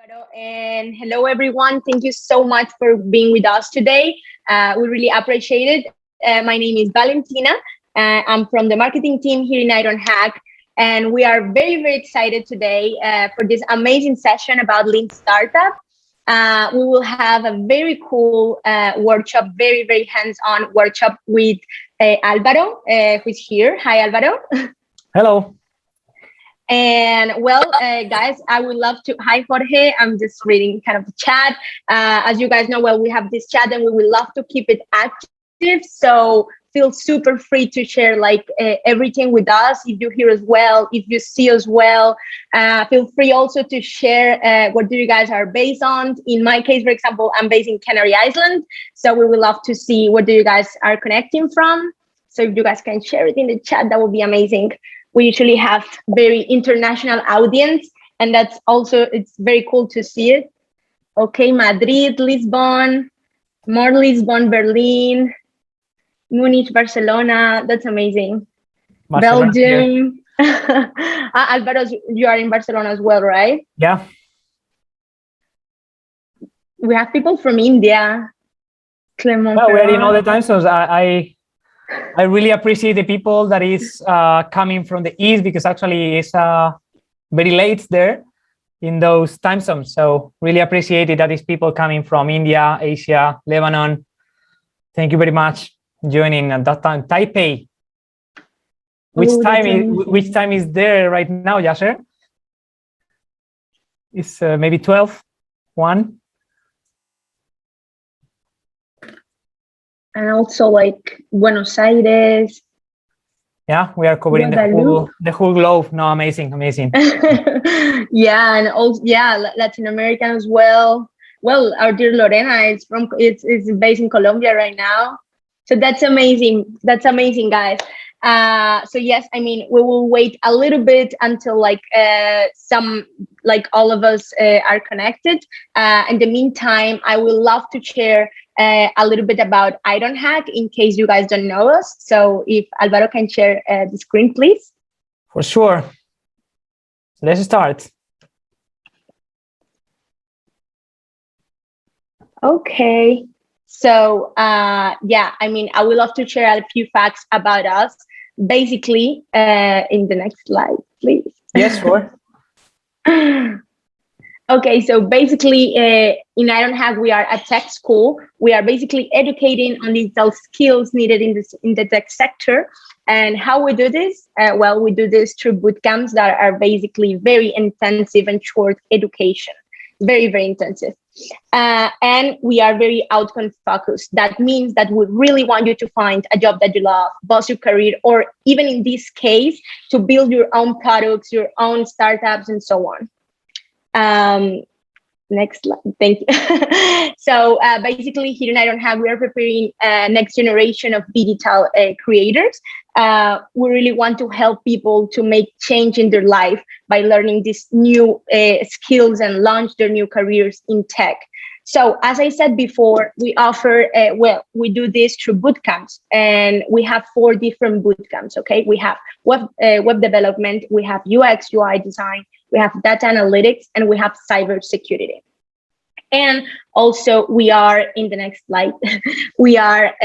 Álvaro, and hello everyone. Thank you so much for being with us today. We really appreciate it. My name is Valentina. I'm from the marketing team here in Ironhack, and we are very excited today for this amazing session about Lean Startup. We will have a very cool workshop, very hands-on workshop with Álvaro, who's here. Hi, Álvaro. Hello. And well, guys, I would love to, hi Jorge, I'm just reading kind of the chat. As you guys know, well, we have this chat and we would love to keep it active. So feel super free to share like everything with us. If you hear as well, if you see as well, feel free also to share what do you guys are based on. In my case, for example, I'm based in Canary Island. So we would love to see what do you guys are connecting from. So if you guys can share it in the chat, that would be amazing. We usually have very international audience, and that's also, it's very cool to see it. Okay, Madrid, Lisbon, more Lisbon, Berlin, Munich, Barcelona. That's amazing. Barcelona, Belgium. Alvaro, you are in Barcelona as well, right? Yeah. We have people from India. Clermont. Well, we're in all the time zones. I really appreciate the people that is coming from the East, because actually it's very late there in those time zones. So really appreciate it that is people coming from India, Asia, Lebanon. Thank you very much joining at that time. Taipei. Which time is there right now, Yasser? It's maybe 12, 1. And also like Buenos Aires. Yeah, we are covering the whole globe. No, amazing. Yeah, and also Latin America as well. Well, our dear Lorena is it's based in Colombia right now. So that's amazing. That's amazing, guys. So yes, I mean, we will wait a little bit until like all of us are connected. In the meantime, I would love to share a little bit about Ironhack in case you guys don't know us. So if Álvaro can share the screen, please. For sure. Let's start. Okay. So yeah, I mean, I would love to share a few facts about us. Basically, in the next slide, please. Yes, sure. Okay, so basically in Ironhack, we are a tech school. We are basically educating on digital skills needed in the tech sector. And how we do this? Well, we do this through bootcamps that are basically very intensive and short education, very intensive. And we are very outcome focused. That means that we really want you to find a job that you love, boost your career, or even in this case, to build your own products, your own startups, and so on. Next slide. Thank you. So basically here in Ironhack, we are preparing next generation of digital creators. We really want to help people to make change in their life by learning these new skills and launch their new careers in tech. So as I said before, we offer, we do this through bootcamps, and we have 4 different bootcamps, okay? We have web development, we have UX, UI design, we have data analytics, and we have cybersecurity. And also we are, in the next slide, we are,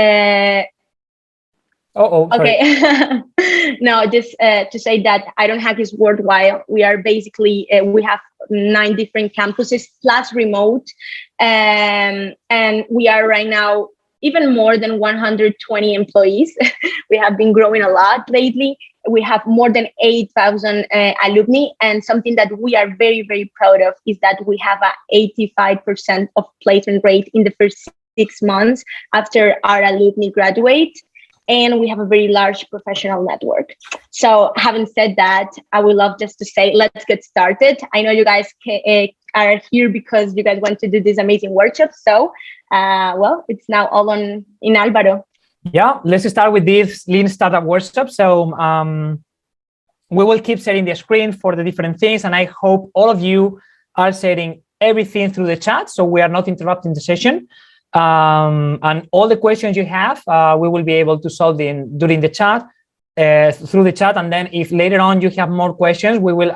okay. No, just to say that Ironhack is worldwide. We are basically, we have 9 different campuses plus remote. And we are right now even more than 120 employees. We have been growing a lot lately. We have more than 8,000 alumni. And something that we are very proud of is that we have a 85% of placement rate in the first 6 months after our alumni graduate. And we have a very large professional network. So having said that, I would love just to say, let's get started. I know you guys are here because you guys want to do this amazing workshop. So, well, it's now all in Álvaro. Yeah, let's start with this Lean Startup Workshop. So we will keep sharing the screen for the different things. And I hope all of you are sharing everything through the chat, so we are not interrupting the session. And all the questions you have, we will be able to solve them during the chat, through the chat. And then if later on you have more questions, we will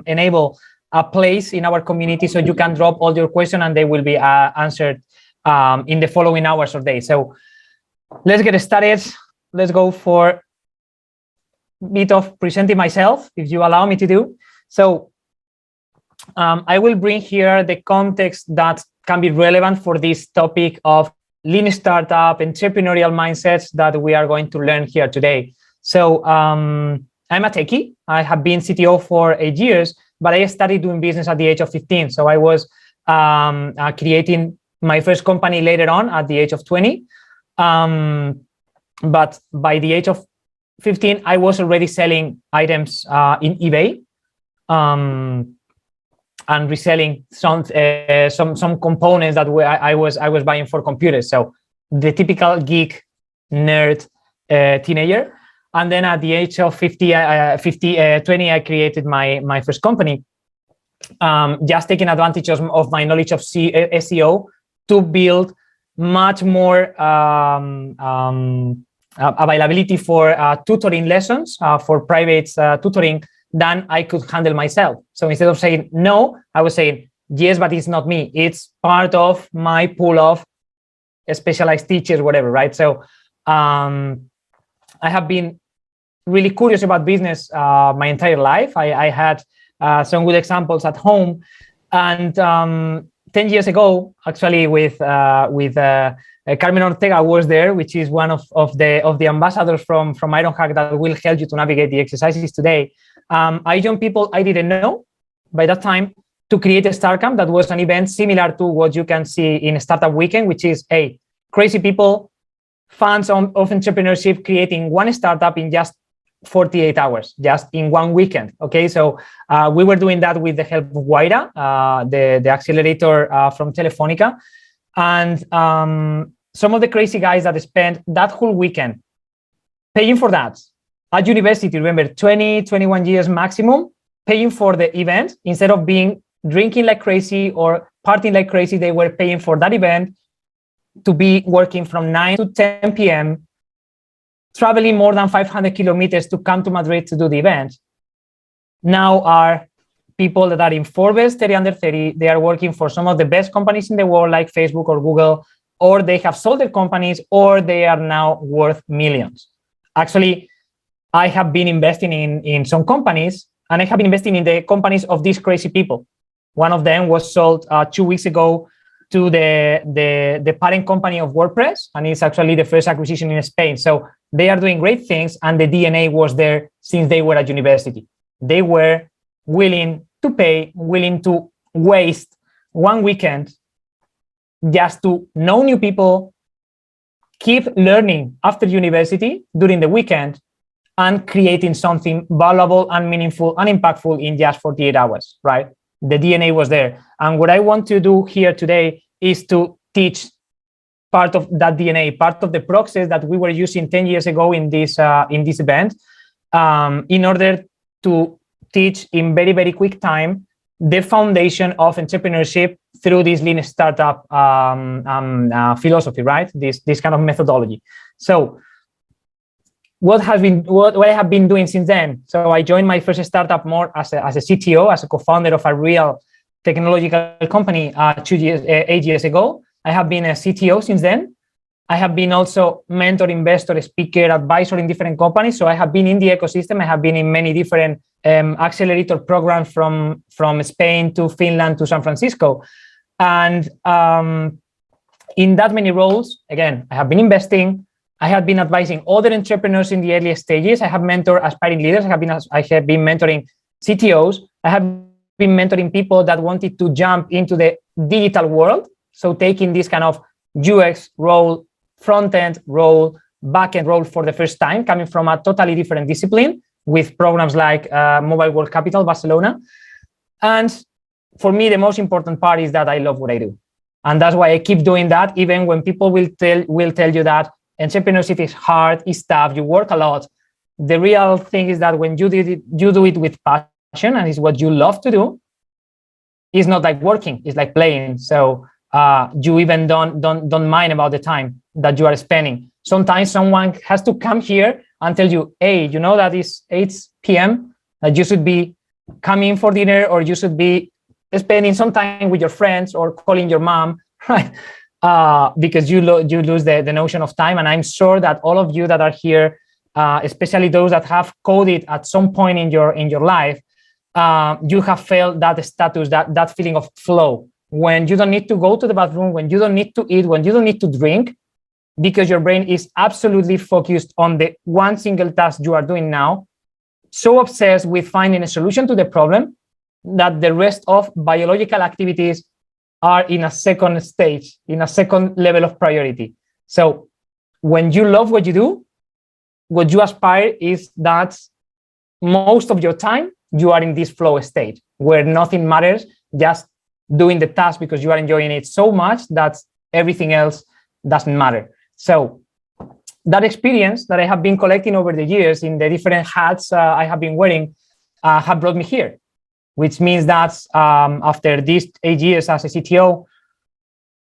enable a place in our community so you can drop all your questions and they will be answered in the following hours or days. So let's get started. Let's go for a bit of presenting myself, if you allow me to do. So I will bring here the context that can be relevant for this topic of lean startup, entrepreneurial mindsets that we are going to learn here today. So I'm a techie. I have been CTO for 8 years, but I started doing business at the age of 15. So I was creating my first company later on at the age of 20. But by the age of 15, I was already selling items in eBay and reselling some components that I was buying for computers. So the typical geek nerd teenager. And then at the age of 20, I created my first company, just taking advantage of my knowledge of SEO to build much more availability for tutoring lessons, for private tutoring than I could handle myself. So instead of saying no, I was saying yes, but it's not me. It's part of my pool of specialized teachers, whatever, right? So I have been really curious about business my entire life. I had some good examples at home, and 10 years ago, actually, with Carmen Ortega was there, which is one of the ambassadors from Ironhack that will help you to navigate the exercises today. I joined people I didn't know by that time to create a StartCamp. That was an event similar to what you can see in Startup Weekend, which is crazy people, fans of entrepreneurship, creating one startup in just 48 hours, just in one weekend. Okay, so we were doing that with the help of Waira, the accelerator from Telefonica, and some of the crazy guys that spent that whole weekend paying for that at university. Remember, 20, 21 years maximum, paying for the event. Instead of being drinking like crazy or partying like crazy, they were paying for that event to be working from 9 to 10 p.m., traveling more than 500 kilometers to come to Madrid to do the event. Now are people that are in Forbes 30 under 30. They are working for some of the best companies in the world, like Facebook or Google, or they have sold their companies, or they are now worth millions. Actually, I have been investing in some companies, and I have been investing in the companies of these crazy people. One of them was sold 2 weeks ago to the parent company of WordPress, and it's actually the first acquisition in Spain. So they are doing great things, and the DNA was there since they were at university. They were willing to pay, willing to waste one weekend just to know new people, keep learning after university during the weekend, and creating something valuable and meaningful and impactful in just 48 hours, right? The DNA was there. And what I want to do here today is to teach part of that DNA, part of the process that we were using 10 years ago in this event, in order to teach in very, very quick time the foundation of entrepreneurship through this lean startup philosophy, right? This kind of methodology. So what I have been doing since then? So I joined my first startup more as a CTO, as a co-founder of a real technological company 8 years ago. I have been a CTO since then. I have been also mentor, investor, speaker, advisor in different companies. So I have been in the ecosystem. I have been in many different accelerator programs from Spain to Finland to San Francisco. And in that many roles, again, I have been investing. I have been advising other entrepreneurs in the early stages. I have mentored aspiring leaders. I have been mentoring CTOs. I have been mentoring people that wanted to jump into the digital world. So taking this kind of UX role, front-end role, back-end role for the first time, coming from a totally different discipline with programs like Mobile World Capital, Barcelona. And for me, the most important part is that I love what I do. And that's why I keep doing that, even when people will tell you that entrepreneurship is hard, it's tough, you work a lot. The real thing is that when you do it with passion and it's what you love to do, it's not like working, it's like playing. So you even don't mind about the time that you are spending. Sometimes someone has to come here and tell you, hey, you know that it's 8 p.m., that you should be coming for dinner, or you should be spending some time with your friends or calling your mom, right? Because you lose the notion of time. And I'm sure that all of you that are here, especially those that have coded at some point in your life, you have felt that status, that feeling of flow, when you don't need to go to the bathroom, when you don't need to eat, when you don't need to drink, because your brain is absolutely focused on the one single task you are doing now, so obsessed with finding a solution to the problem that the rest of biological activities are in a second stage, in a second level of priority. So when you love what you do, what you aspire is that most of your time you are in this flow state where nothing matters, just doing the task because you are enjoying it so much that everything else doesn't matter. So that experience that I have been collecting over the years in the different hats I have been wearing have brought me here, which means that after these 8 years as a CTO,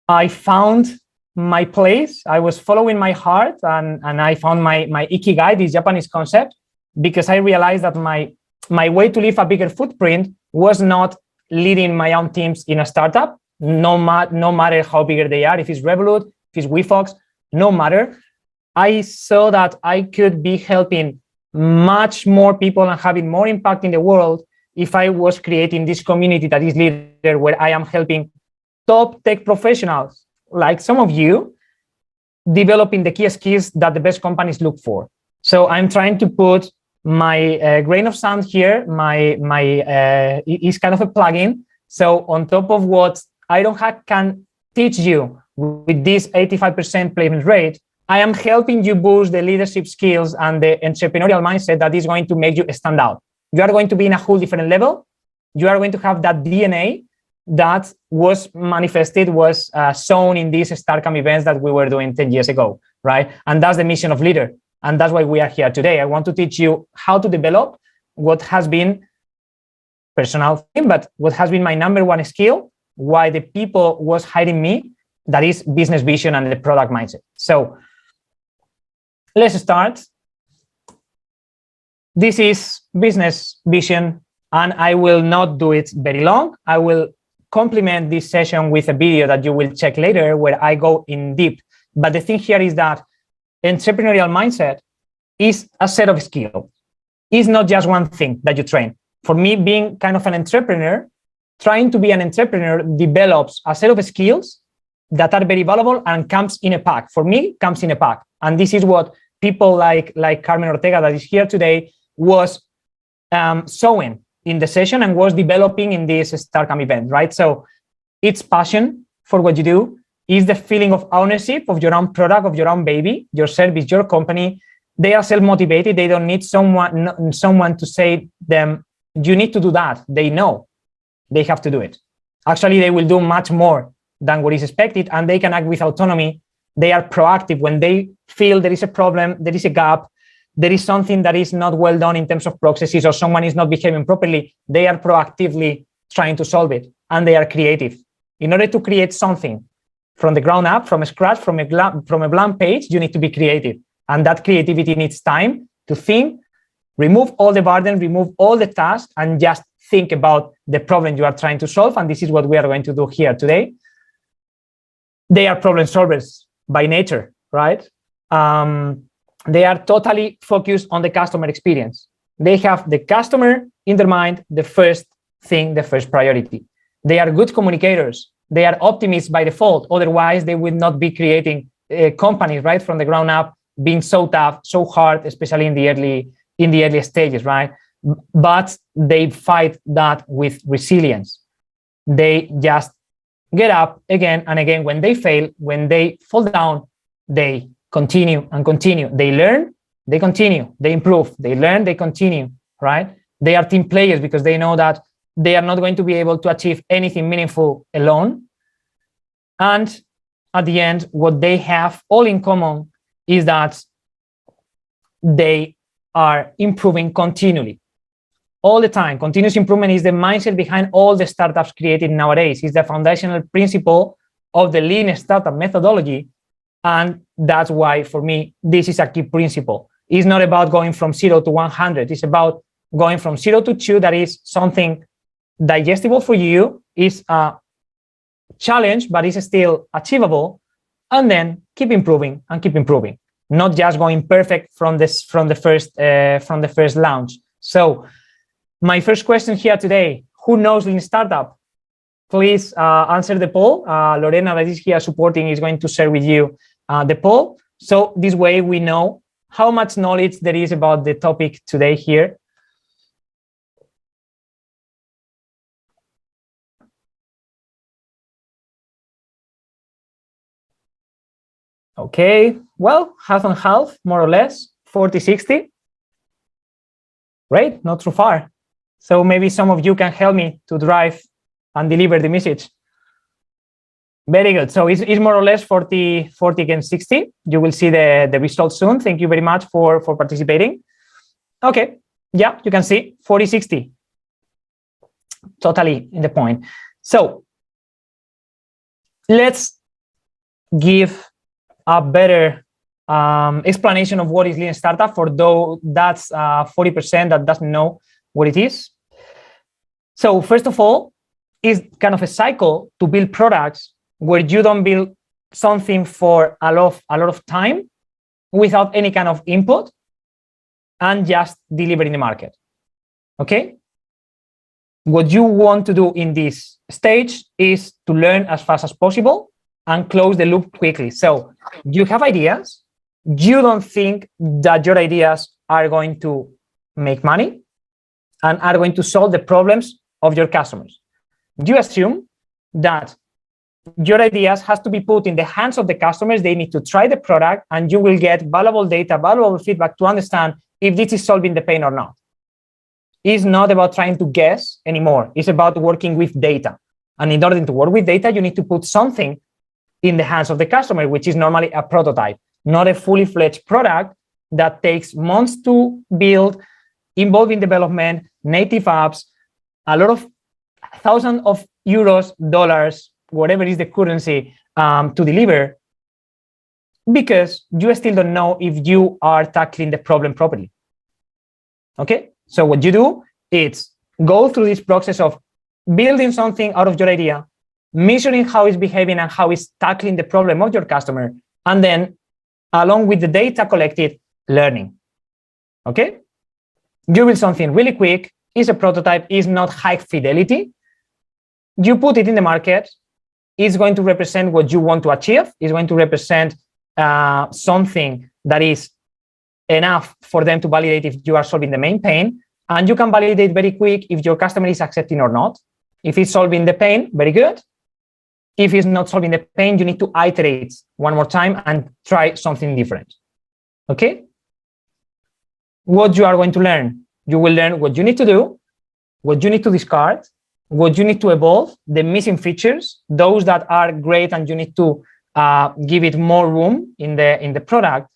I found my place. I was following my heart, and I found my ikigai, this Japanese concept, because I realized that my way to leave a bigger footprint was not leading my own teams in a startup, no matter how bigger they are, if it's Revolut, if it's WeFox, no matter. I saw that I could be helping much more people and having more impact in the world if I was creating this community that is Lidr, where I am helping top tech professionals like some of you developing the key skills that the best companies look for. So I'm trying to put my grain of sand here. Is kind of a plugin. So on top of what Ironhack can teach you with this 85% placement rate, I am helping you boost the leadership skills and the entrepreneurial mindset that is going to make you stand out. You are going to be in a whole different level. You are going to have that DNA that was manifested, was shown in these StarCamp events that we were doing 10 years ago, right? And that's the mission of Lidr. And that's why we are here today. I want to teach you how to develop what has been personal thing, but what has been my number one skill, why the people was hiring me, that is business vision and the product mindset. So let's start. This is business vision, and I will not do it very long. I will complement this session with a video that you will check later where I go in deep. But the thing here is that entrepreneurial mindset is a set of skills. It's not just one thing that you train. For me, being kind of an entrepreneur, trying to be an entrepreneur develops a set of skills that are very valuable and comes in a pack. For me, comes in a pack. And this is what people like Carmen Ortega that is here today was showing in the session and was developing in this StarCamp event, right? So it's passion for what you do, is the feeling of ownership of your own product, of your own baby, your service, your company. They are self-motivated. They don't need someone to say them, you need to do that. They know they have to do it. Actually, they will do much more than what is expected, and they can act with autonomy. They are proactive when they feel there is a problem, there is a gap, there is something that is not well done in terms of processes, or someone is not behaving properly. They are proactively trying to solve it, and they are creative. In order to create something from the ground up, from scratch, from a blank page, you need to be creative. And that creativity needs time to think, remove all the burden, remove all the tasks, and just think about the problem you are trying to solve. And this is what we are going to do here today. They are problem solvers by nature, right? They are totally focused on the customer experience. They have the customer in their mind, the first thing, the first priority. They are good communicators. They are optimists by default. Otherwise, they would not be creating companies, right, from the ground up, being so tough, so hard, especially in the early stages, right? But they fight that with resilience. They just get up again and again. When they fail, when they fall down, they continue and continue. They learn, they continue, they improve, they learn, they continue, right? They are team players because they know that they are not going to be able to achieve anything meaningful alone. And at the end, what they have all in common is that they are improving continually, all the time. Continuous improvement is the mindset behind all the startups created nowadays. It's the foundational principle of the lean startup methodology. And that's why, for me, this is a key principle. It's not about going from 0 to 100. It's about going from 0 to 2, that is something digestible for you, is a challenge, but it's still achievable, and then keep improving and keep improving, not just going perfect from the first launch. So my first question here today: who knows Lean Startup? Please answer the poll. Lorena, that is here supporting, is going to share with you the poll. So this way we know how much knowledge there is about the topic today here. Okay, well, half and half, more or less, 40-60. Great, not too far. So maybe some of you can help me to drive and deliver the message. Very good. So it's more or less 40 against 60. You will see the results soon. Thank you very much for participating. Okay, yeah, you can see 40-60. Totally in the point. So let's give a better explanation of what is Lean Startup for those that's 40% that doesn't know what it is. So first of all, it's kind of a cycle to build products where you don't build something for a lot of time without any kind of input and just deliver in the market. Okay? What you want to do in this stage is to learn as fast as possible and close the loop quickly. So you have ideas. You don't think that your ideas are going to make money and are going to solve the problems of your customers. You assume that your ideas has to be put in the hands of the customers. They need to try the product, and you will get valuable data, valuable feedback to understand if this is solving the pain or not. It's not about trying to guess anymore. It's about working with data. And in order to work with data, you need to put something in the hands of the customer, which is normally a prototype, not a fully fledged product that takes months to build, involving development, native apps, a lot of thousands of euros, dollars, whatever is the currency to deliver, because you still don't know if you are tackling the problem properly. Okay, so what you do is go through this process of building something out of your idea, measuring how it's behaving and how it's tackling the problem of your customer, and then along with the data collected, learning. Okay, you build something really quick. Is a prototype, is not high fidelity. You put it in the market. It's going to represent what you want to achieve. It's going to represent something that is enough for them to validate if you are solving the main pain. And you can validate very quick if your customer is accepting or not. If it's solving the pain, very good. If it's not solving the pain, you need to iterate one more time and try something different. Okay? What you are going to learn? You will learn what you need to do, what you need to discard, what you need to evolve, the missing features, those that are great and you need to give it more room in the product.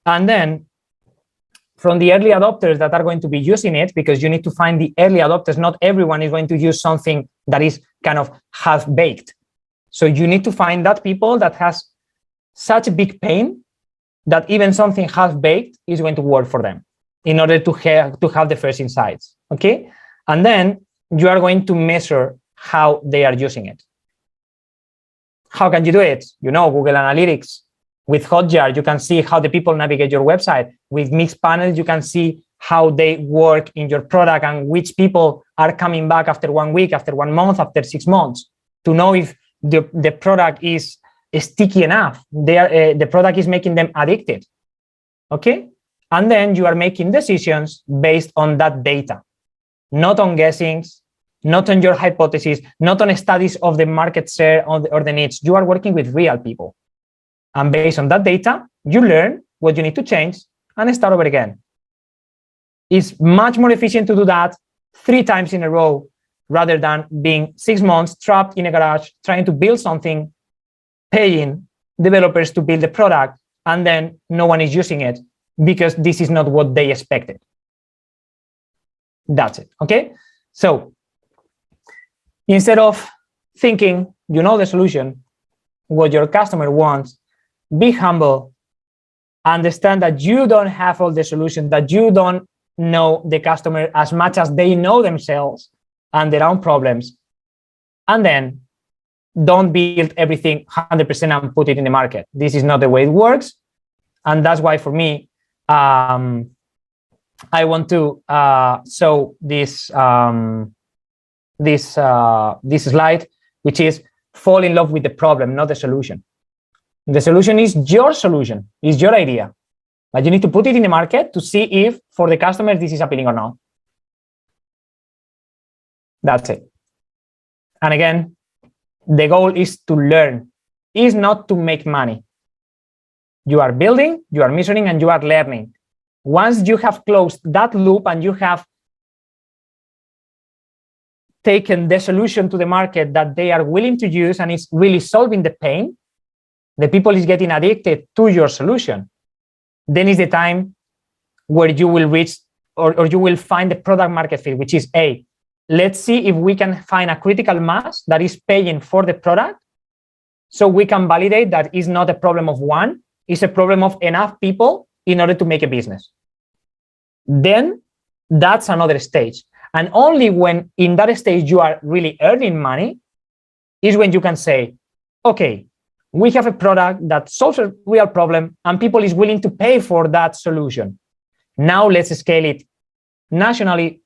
And then from the early adopters that are going to be using it, because you need to find the early adopters. Not everyone is going to use something that is kind of half-baked. So you need to find that people that has such a big pain that even something half-baked is going to work for them in order to have the first insights, okay? And then you are going to measure how they are using it. How can you do it? You know, Google Analytics. With Hotjar, you can see how the people navigate your website. With Mixpanel, you can see how they work in your product and which people are coming back after 1 week, after 1 month, after 6 months, to know if the product is sticky enough. The product is making them addicted, okay? And then you are making decisions based on that data, not on guessings, not on your hypothesis, not on studies of the market share or the needs. You are working with real people. And based on that data, you learn what you need to change and start over again. It's much more efficient to do that 3 times in a row rather than being 6 months trapped in a garage trying to build something, paying developers to build the product, and then no one is using it because this is not what they expected. That's it, okay? So instead of thinking you know the solution, what your customer wants, be humble, understand that you don't have all the solutions, that you don't know the customer as much as they know themselves and their own problems. And then don't build everything 100% and put it in the market. This is not the way it works. And that's why for me, I want to show this slide, which is fall in love with the problem, not the solution. The solution is your solution, is your idea. But you need to put it in the market to see if for the customers this is appealing or not. That's it. And again, the goal is to learn, is not to make money. You are building, you are measuring, and you are learning. Once you have closed that loop and you have taken the solution to the market that they are willing to use and it's really solving the pain, the people is getting addicted to your solution, then is the time where you will reach or you will find the product market fit, which is let's see if we can find a critical mass that is paying for the product so we can validate that it's not a problem of one, it's a problem of enough people in order to make a business. Then that's another stage. And only when in that stage you are really earning money is when you can say, okay, we have a product that solves a real problem and people is willing to pay for that solution. Now let's scale it nationally,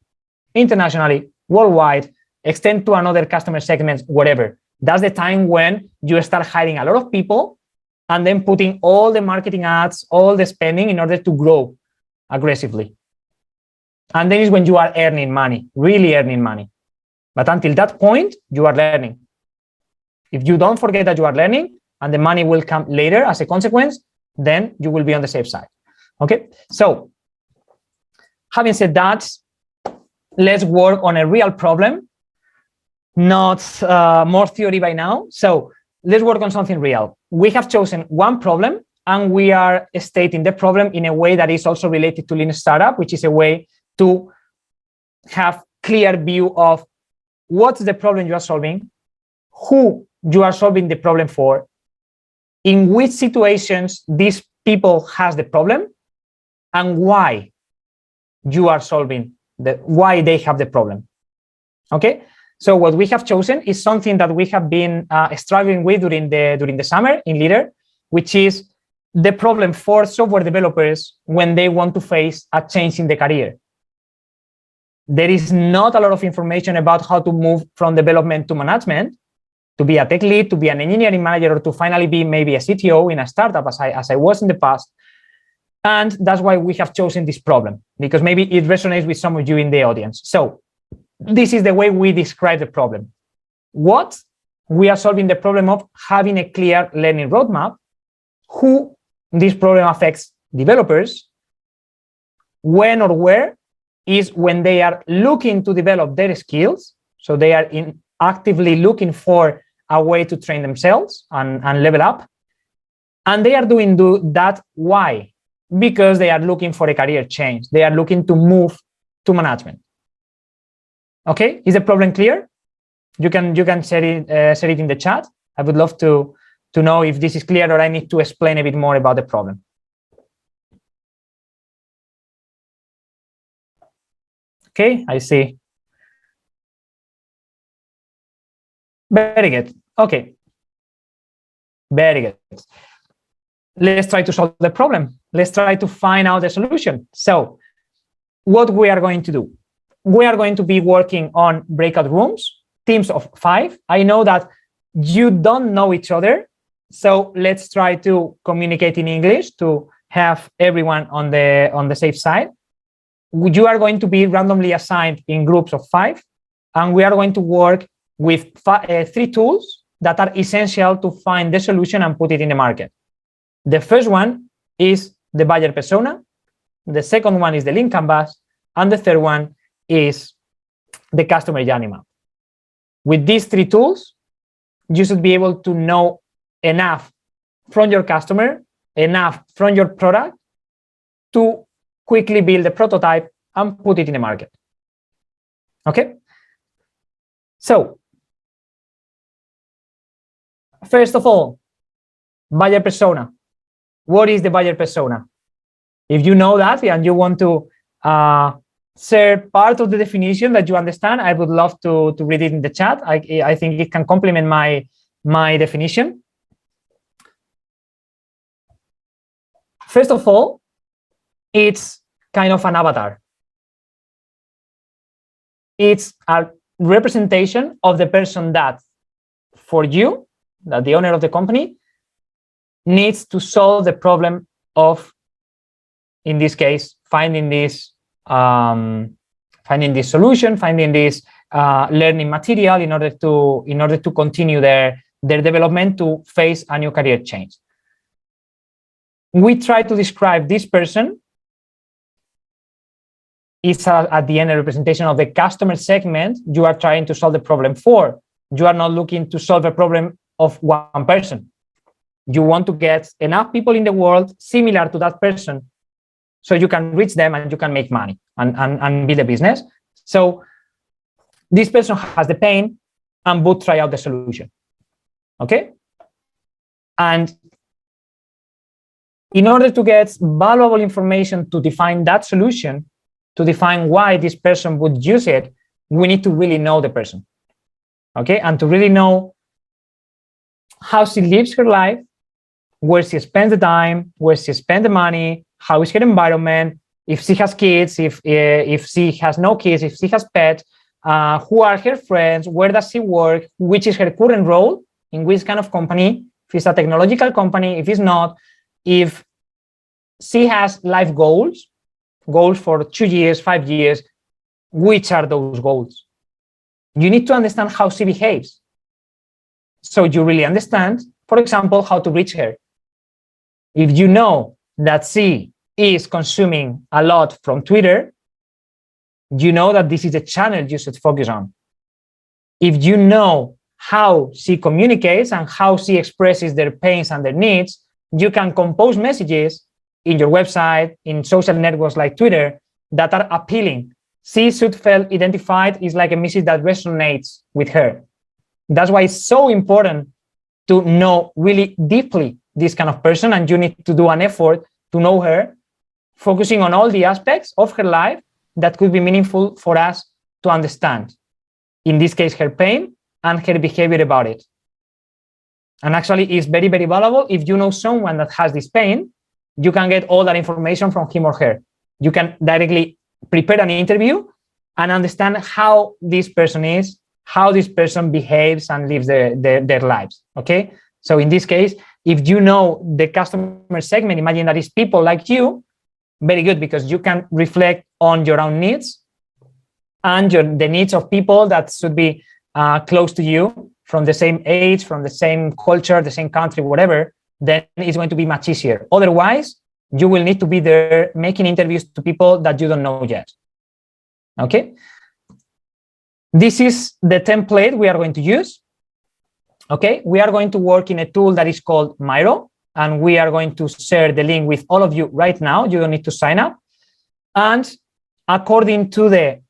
internationally, worldwide, extend to another customer segments, whatever. That's the time when you start hiring a lot of people and then putting all the marketing ads, all the spending in order to grow aggressively. And then is when you are earning money, really earning money. But until that point, you are learning. If you don't forget that you are learning and the money will come later as a consequence, then you will be on the safe side. Okay, so having said that, let's work on a real problem, not more theory by now. So let's work on something real. We have chosen one problem and we are stating the problem in a way that is also related to Lean Startup, which is a way to have clear view of what's the problem you are solving, who you are solving the problem for, in which situations these people has the problem, and why you are solving why they have the problem. Okay, so what we have chosen is something that we have been struggling with during the summer in Lidr, which is the problem for software developers when they want to face a change in the career. There is not a lot of information about how to move from development to management, to be a tech lead, to be an engineering manager, or to finally be maybe a CTO in a startup as I was in the past. And that's why we have chosen this problem, because maybe it resonates with some of you in the audience. So this is the way we describe the problem. What? We are solving the problem of having a clear learning roadmap, who this problem affects developers, when or where is when they are looking to develop their skills. So they are actively looking for a way to train themselves and level up. And they are doing that. Why? Because they are looking for a career change. They are looking to move to management. Okay, is the problem clear? You can share it in the chat. I would love to know if this is clear or I need to explain a bit more about the problem. Okay, I see. Very good. Okay. Very good. Let's try to solve the problem. Let's try to find out the solution. So what we are going to do, we are going to be working on breakout rooms, teams of 5. I know that you don't know each other, so let's try to communicate in English to have everyone on the safe side. You are going to be randomly assigned in groups of 5, and we are going to work with 3 tools that are essential to find the solution and put it in the market. The first one is the buyer persona. The second one is the link canvas. And the third one is the customer journey map. With these 3 tools, you should be able to know enough from your customer, enough from your product to quickly build a prototype and put it in the market. Okay? So, first of all, buyer persona. What is the buyer persona? If you know that and you want to share part of the definition that you understand, I would love to read it in the chat. I think it can complement my definition. First of all, it's kind of an avatar. It's a representation of the person that, for you, that the owner of the company, needs to solve the problem of, in this case, finding this solution, finding this learning material in order to continue their development to face a new career change. We try to describe this person is at the end a representation of the customer segment you are trying to solve the problem for. You are not looking to solve a problem of one person. You want to get enough people in the world similar to that person so you can reach them and you can make money and build a business. So this person has the pain and both try out the solution. Okay? And in order to get valuable information to define that solution, to define why this person would use it, we need to really know the person. Okay? And to really know how she lives her life, where she spends the time, where she spends the money, how is her environment, if she has kids, if she has no kids, if she has pets, who are her friends, where does she work, which is her current role, in which kind of company, if it's a technological company, if it's not, if she has life goals for 2 years, 5 years, which are those goals? You need to understand how she behaves. So you really understand, for example, how to reach her. If you know that she is consuming a lot from Twitter, you know that this is a channel you should focus on. If you know how she communicates and how she expresses their pains and their needs, you can compose messages in your website, in social networks like Twitter, that are appealing. She should feel identified is like a message that resonates with her. That's why it's so important to know really deeply this kind of person, and you need to do an effort to know her, focusing on all the aspects of her life that could be meaningful for us to understand. In this case, her pain and her behavior about it. And actually, it's very, very valuable. If you know someone that has this pain, you can get all that information from him or her. You can directly prepare an interview and understand how this person is, how this person behaves and lives their lives. Okay. So in this case, if you know the customer segment, imagine that it's people like you, very good, because you can reflect on your own needs and the needs of people that should be close to you, from the same age, from the same culture, the same country, whatever, then it's going to be much easier. Otherwise, you will need to be there making interviews to people that you don't know yet. Okay. This is the template we are going to use. Okay, we are going to work in a tool that is called Miro, and we are going to share the link with all of you right now. You don't need to sign up. And according to the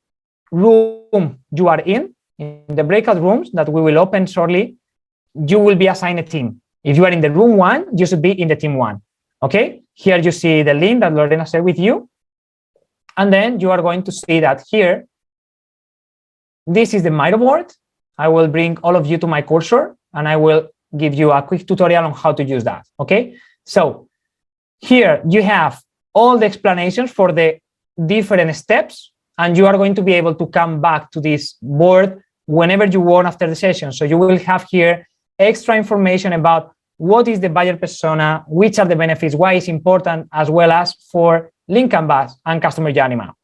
room you are in the breakout rooms that we will open shortly, you will be assigned a team. If you are in the room 1, you should be in the team 1. Okay, here you see the link that Lorena shared with you. And then you are going to see that here, this is the Miro board. I will bring all of you to my cursor and I will give you a quick tutorial on how to use that. Okay, so here you have all the explanations for the different steps, and you are going to be able to come back to this board whenever you want after the session. So you will have here extra information about what is the buyer persona, which are the benefits, why it's important, as well as for link canvas and customer journey map.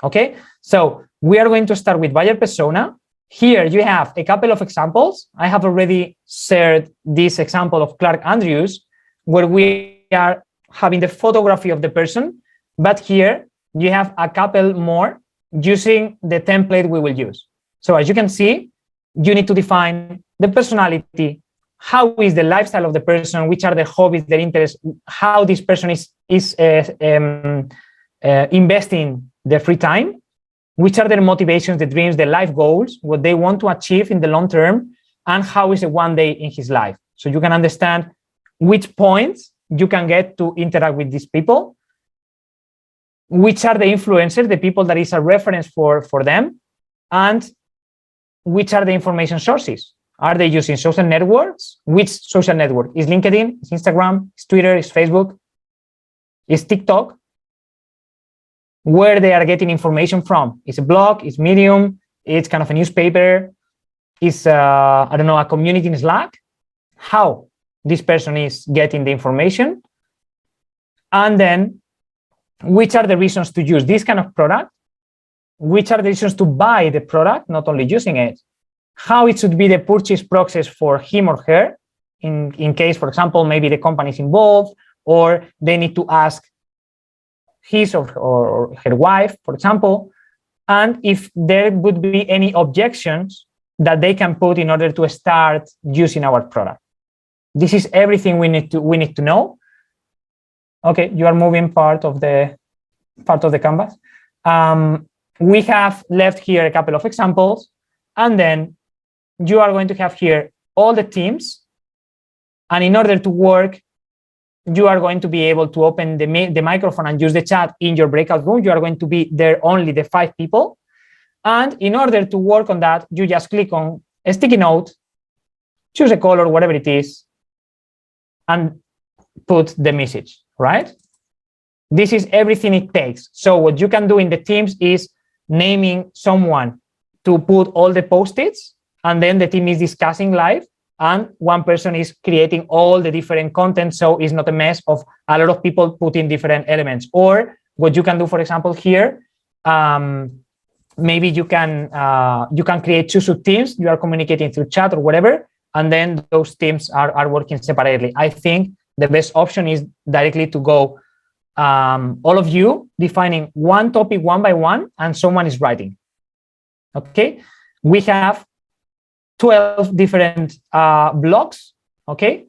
Okay, so we are going to start with buyer persona. Here you have a couple of examples. I have already shared this example of Clark Andrews, where we are having the photography of the person, but here you have a couple more using the template we will use. So as you can see, you need to define the personality, how is the lifestyle of the person, which are their hobbies, their interests, how this person is investing their free time, which are their motivations, the dreams, the life goals, what they want to achieve in the long term, and how is it one day in his life. So you can understand which points you can get to interact with these people. which are the influencers, the people that is a reference for them, and which are the information sources. Are they using social networks? Which social network? Is LinkedIn, is Instagram, is Twitter, is Facebook, is TikTok? Where they are getting information from? Is a blog, is Medium, it's kind of a newspaper, is I don't know, a community in Slack? How this person is getting the information? And then which are the reasons to use this kind of product? Which are the reasons to buy the product, not only using it? How it should be the purchase process for him or her, in case, for example, maybe the company is involved, or they need to ask his or her wife, for example, and if there would be any objections that they can put in order to start using our product. This is everything we need to know. Okay, you are moving part of the canvas. We have left here a couple of examples, and then you are going to have here all the teams. And in order to work, you are going to be able to open the microphone and use the chat in your breakout room. You are going to be there only the 5 people. And in order to work on that, you just click on a sticky note, choose a color, whatever it is, and put the message, right? This is everything it takes. So what you can do in the teams is naming someone to put all the post-its, and then the team is discussing live, and one person is creating all the different content, so it's not a mess of a lot of people putting different elements. Or what you can do, for example, here, maybe you can create 2 sub-teams. You are communicating through chat or whatever, and then those teams are working separately. I think the best option is directly to go, all of you defining one topic one by one, and someone is writing. Okay, we have 12 different blocks. Okay,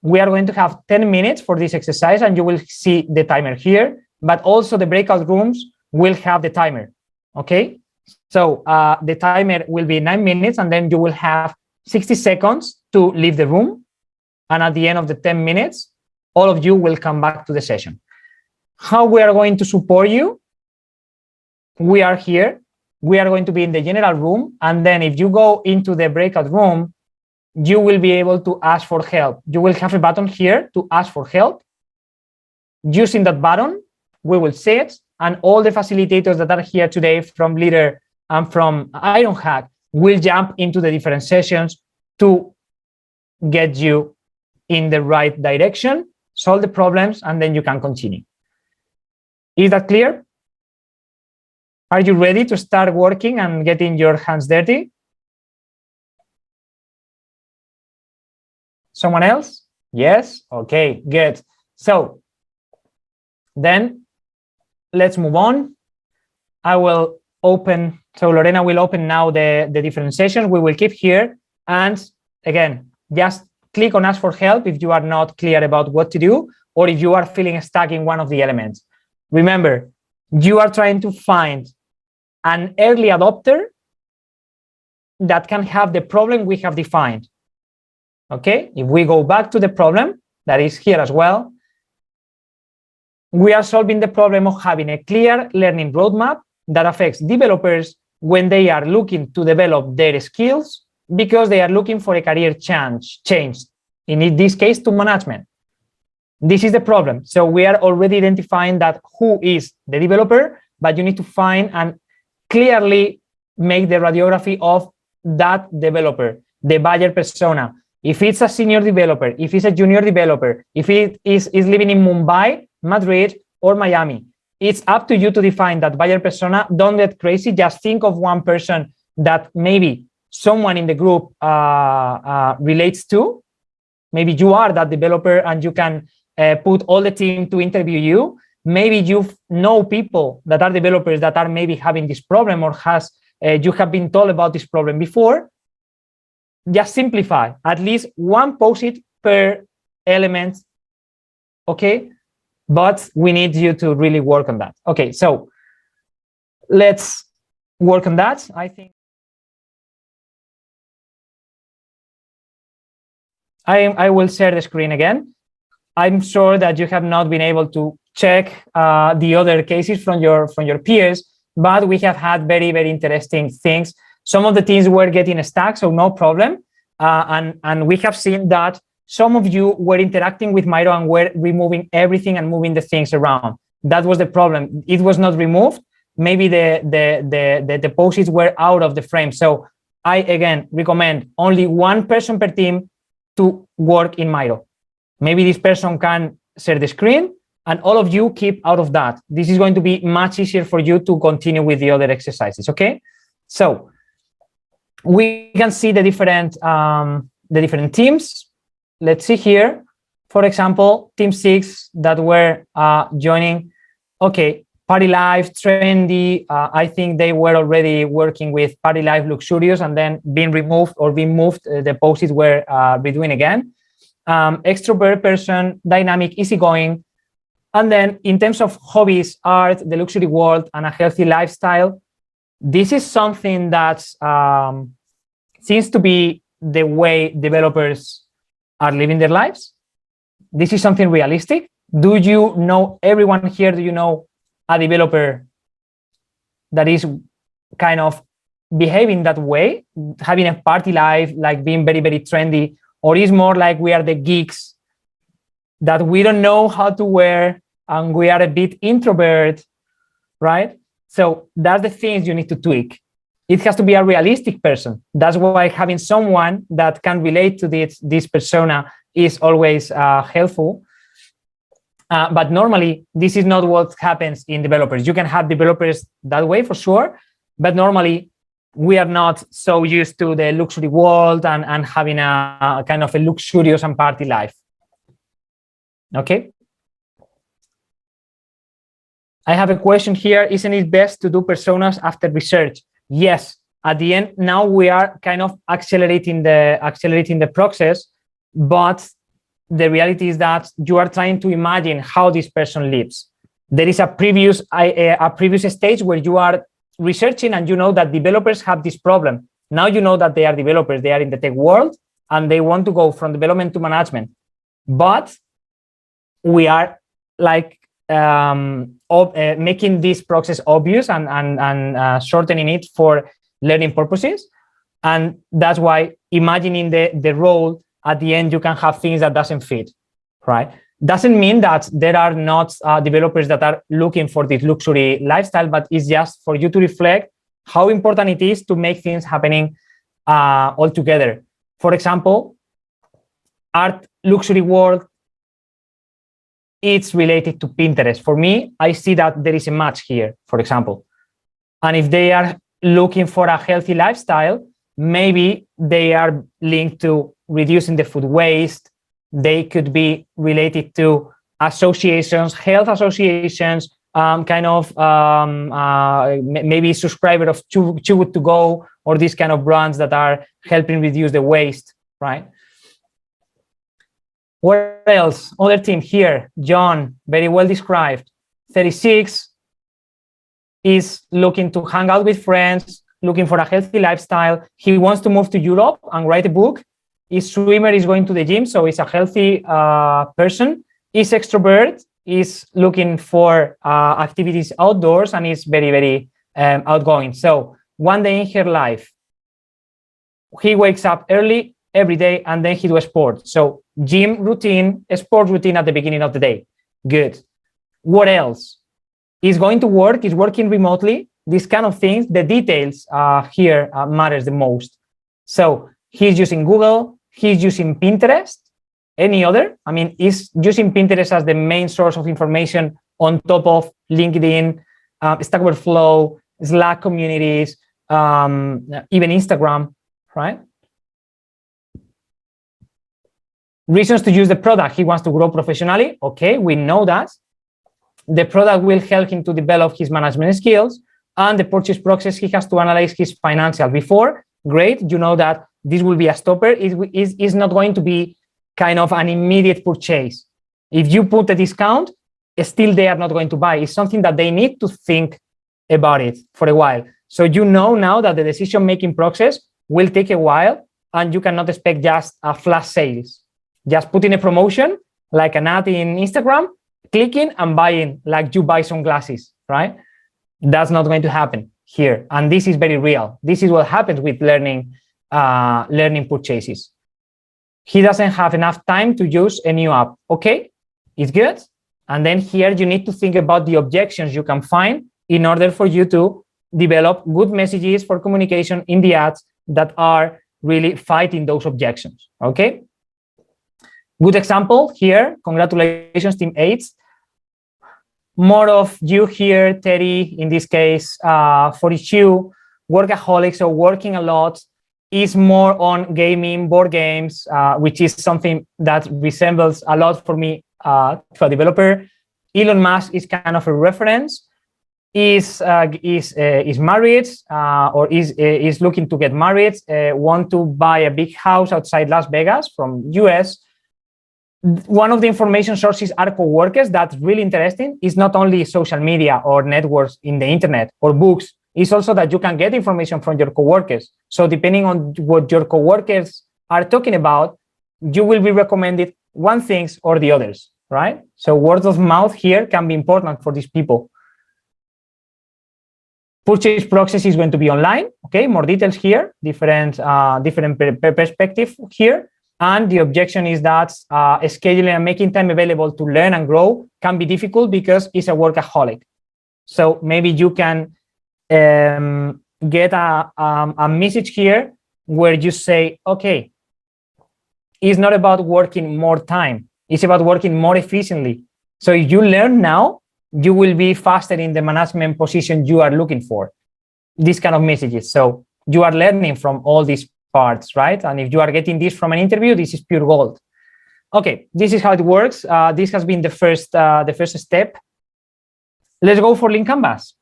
we are going to have 10 minutes for this exercise, and you will see the timer here, but also the breakout rooms will have the timer. Okay, so the timer will be 9 minutes, and then you will have 60 seconds to leave the room, and at the end of the 10 minutes all of you will come back to the session. How we are going to support you? We are here. We are going to be in the general room, and then if you go into the breakout room, you will be able to ask for help. You will have a button here to ask for help. Using that button, we will see it, and all the facilitators that are here today from Lidr and from Ironhack will jump into the different sessions to get you in the right direction, solve the problems, and then you can continue. Is that clear? Are you ready to start working and getting your hands dirty? Someone else? Yes? Okay, good. So then let's move on. I will open, so Lorena will open now the different sessions. We will keep here. And again, just click on ask for help if you are not clear about what to do, or if you are feeling stuck in one of the elements. Remember, you are trying to find an early adopter that can have the problem we have defined. Okay, if we go back to the problem that is here as well, we are solving the problem of having a clear learning roadmap that affects developers when they are looking to develop their skills because they are looking for a career change, in this case to management. This is the problem. So we are already identifying that who is the developer, but you need to find and clearly make the radiography of that developer, the buyer persona. If it's a senior developer, if it's a junior developer, if it is living in Mumbai, Madrid, or Miami, it's up to you to define that buyer persona. Don't get crazy. Just think of one person that maybe someone in the group relates to. Maybe you are that developer and you can put all the team to interview you. Maybe you know people that are developers that are maybe having this problem, or you have been told about this problem before. Just simplify, at least one post-it per element, okay? But we need you to really work on that. Okay, so let's work on that. I think I will share the screen again. I'm sure that you have not been able to check the other cases from your peers, but we have had very, very interesting things. Some of the teams were getting stuck, so no problem. And we have seen that some of you were interacting with Miro and were removing everything and moving the things around. That was the problem. It was not removed. Maybe the post-its were out of the frame. So I, again, recommend only one person per team to work in Miro. Maybe this person can share the screen, and all of you keep out of that. This is going to be much easier for you to continue with the other exercises, okay? So we can see the different teams. Let's see here, for example, team 6 that were joining. Okay, Party Life, Trendy. I think they were already working with Party Life, Luxurious, and then being removed or being moved. The posts were redoing again. Extrovert person, dynamic, easygoing. And then in terms of hobbies, art, the luxury world, and a healthy lifestyle, this is something that seems to be the way developers are living their lives. This is something realistic. Do you know, everyone here, do you know a developer that is kind of behaving that way, having a party life, like being very, very trendy, or is more like we are the geeks that we don't know how to wear and we are a bit introvert, right? So that's the things you need to tweak. It has to be a realistic person. That's why having someone that can relate to this persona is always helpful. But normally, this is not what happens in developers. You can have developers that way for sure, but normally we are not so used to the luxury world and having a kind of a luxurious and party life. Okay. I have a question here. Isn't it best to do personas after research? Yes. At the end, now we are kind of accelerating the process, but the reality is that you are trying to imagine how this person lives. There is a previous stage where you are researching and you know that developers have this problem. Now you know that they are developers, they are in the tech world, and they want to go from development to management. But we are like making this process obvious and shortening it for learning purposes. And that's why imagining the role at the end, you can have things that doesn't fit, right? Doesn't mean that there are not developers that are looking for this luxury lifestyle, but it's just for you to reflect how important it is to make things happening all together. For example, art, luxury world, it's related to Pinterest. For me, I see that there is a match here, for example. And if they are looking for a healthy lifestyle, maybe they are linked to reducing the food waste. They could be related to associations, health associations, maybe subscriber of Too Good To Go, or these kind of brands that are helping reduce the waste, right? What else? Other team here, John, very well described. 36 is looking to hang out with friends, looking for a healthy lifestyle. He wants to move to Europe and write a book. His swimmer is going to the gym, so he's a healthy person. He's extrovert, is looking for activities outdoors, and is very, very outgoing. So one day in her life, he wakes up early every day, and then he does sports. So gym routine, sport routine at the beginning of the day. Good. What else? He's going to work, he's working remotely. These kind of things, the details here matters the most. So he's using Google, he's using Pinterest, any other. I mean, he's using Pinterest as the main source of information on top of LinkedIn, Stack Overflow, Slack communities, even Instagram, right? Reasons to use the product. He wants to grow professionally. Okay, we know that. The product will help him to develop his management skills, and the purchase process, he has to analyze his financial before. Great, you know that this will be a stopper. It is not going to be kind of an immediate purchase. If you put a discount, still they are not going to buy. It's something that they need to think about it for a while. So you know now that the decision-making process will take a while, and you cannot expect just a flash sales. Just put in a promotion, like an ad in Instagram, clicking and buying, like you buy some glasses, right? That's not going to happen here. And this is very real. This is what happens with learning purchases. He doesn't have enough time to use a new app. Okay, it's good. And then here you need to think about the objections you can find in order for you to develop good messages for communication in the ads that are really fighting those objections. Okay. Good example here. Congratulations, Team 8. More of you here, Terry, in this case, 42, workaholics, so working a lot, is more on gaming, board games, which is something that resembles a lot for me to a developer. Elon Musk is kind of a reference. Is married or is looking to get married. Want to buy a big house outside Las Vegas from US. One of the information sources are coworkers. That's really interesting. It's not only social media or networks in the internet or books. It's also that you can get information from your coworkers. So depending on what your coworkers are talking about, you will be recommended one things or the others, right? So word of mouth here can be important for these people. Purchase process is going to be online. Okay, more details here, different perspective here. And the objection is that scheduling and making time available to learn and grow can be difficult because it's a workaholic. So maybe you can get a message here where you say, okay, it's not about working more time. It's about working more efficiently. So if you learn now, you will be faster in the management position you are looking for. These kind of messages. So you are learning from all these parts, right? And if you are getting this from an interview, this is pure gold. Okay, this is how it works. This has been the first step. Let's go for Lean Canvas.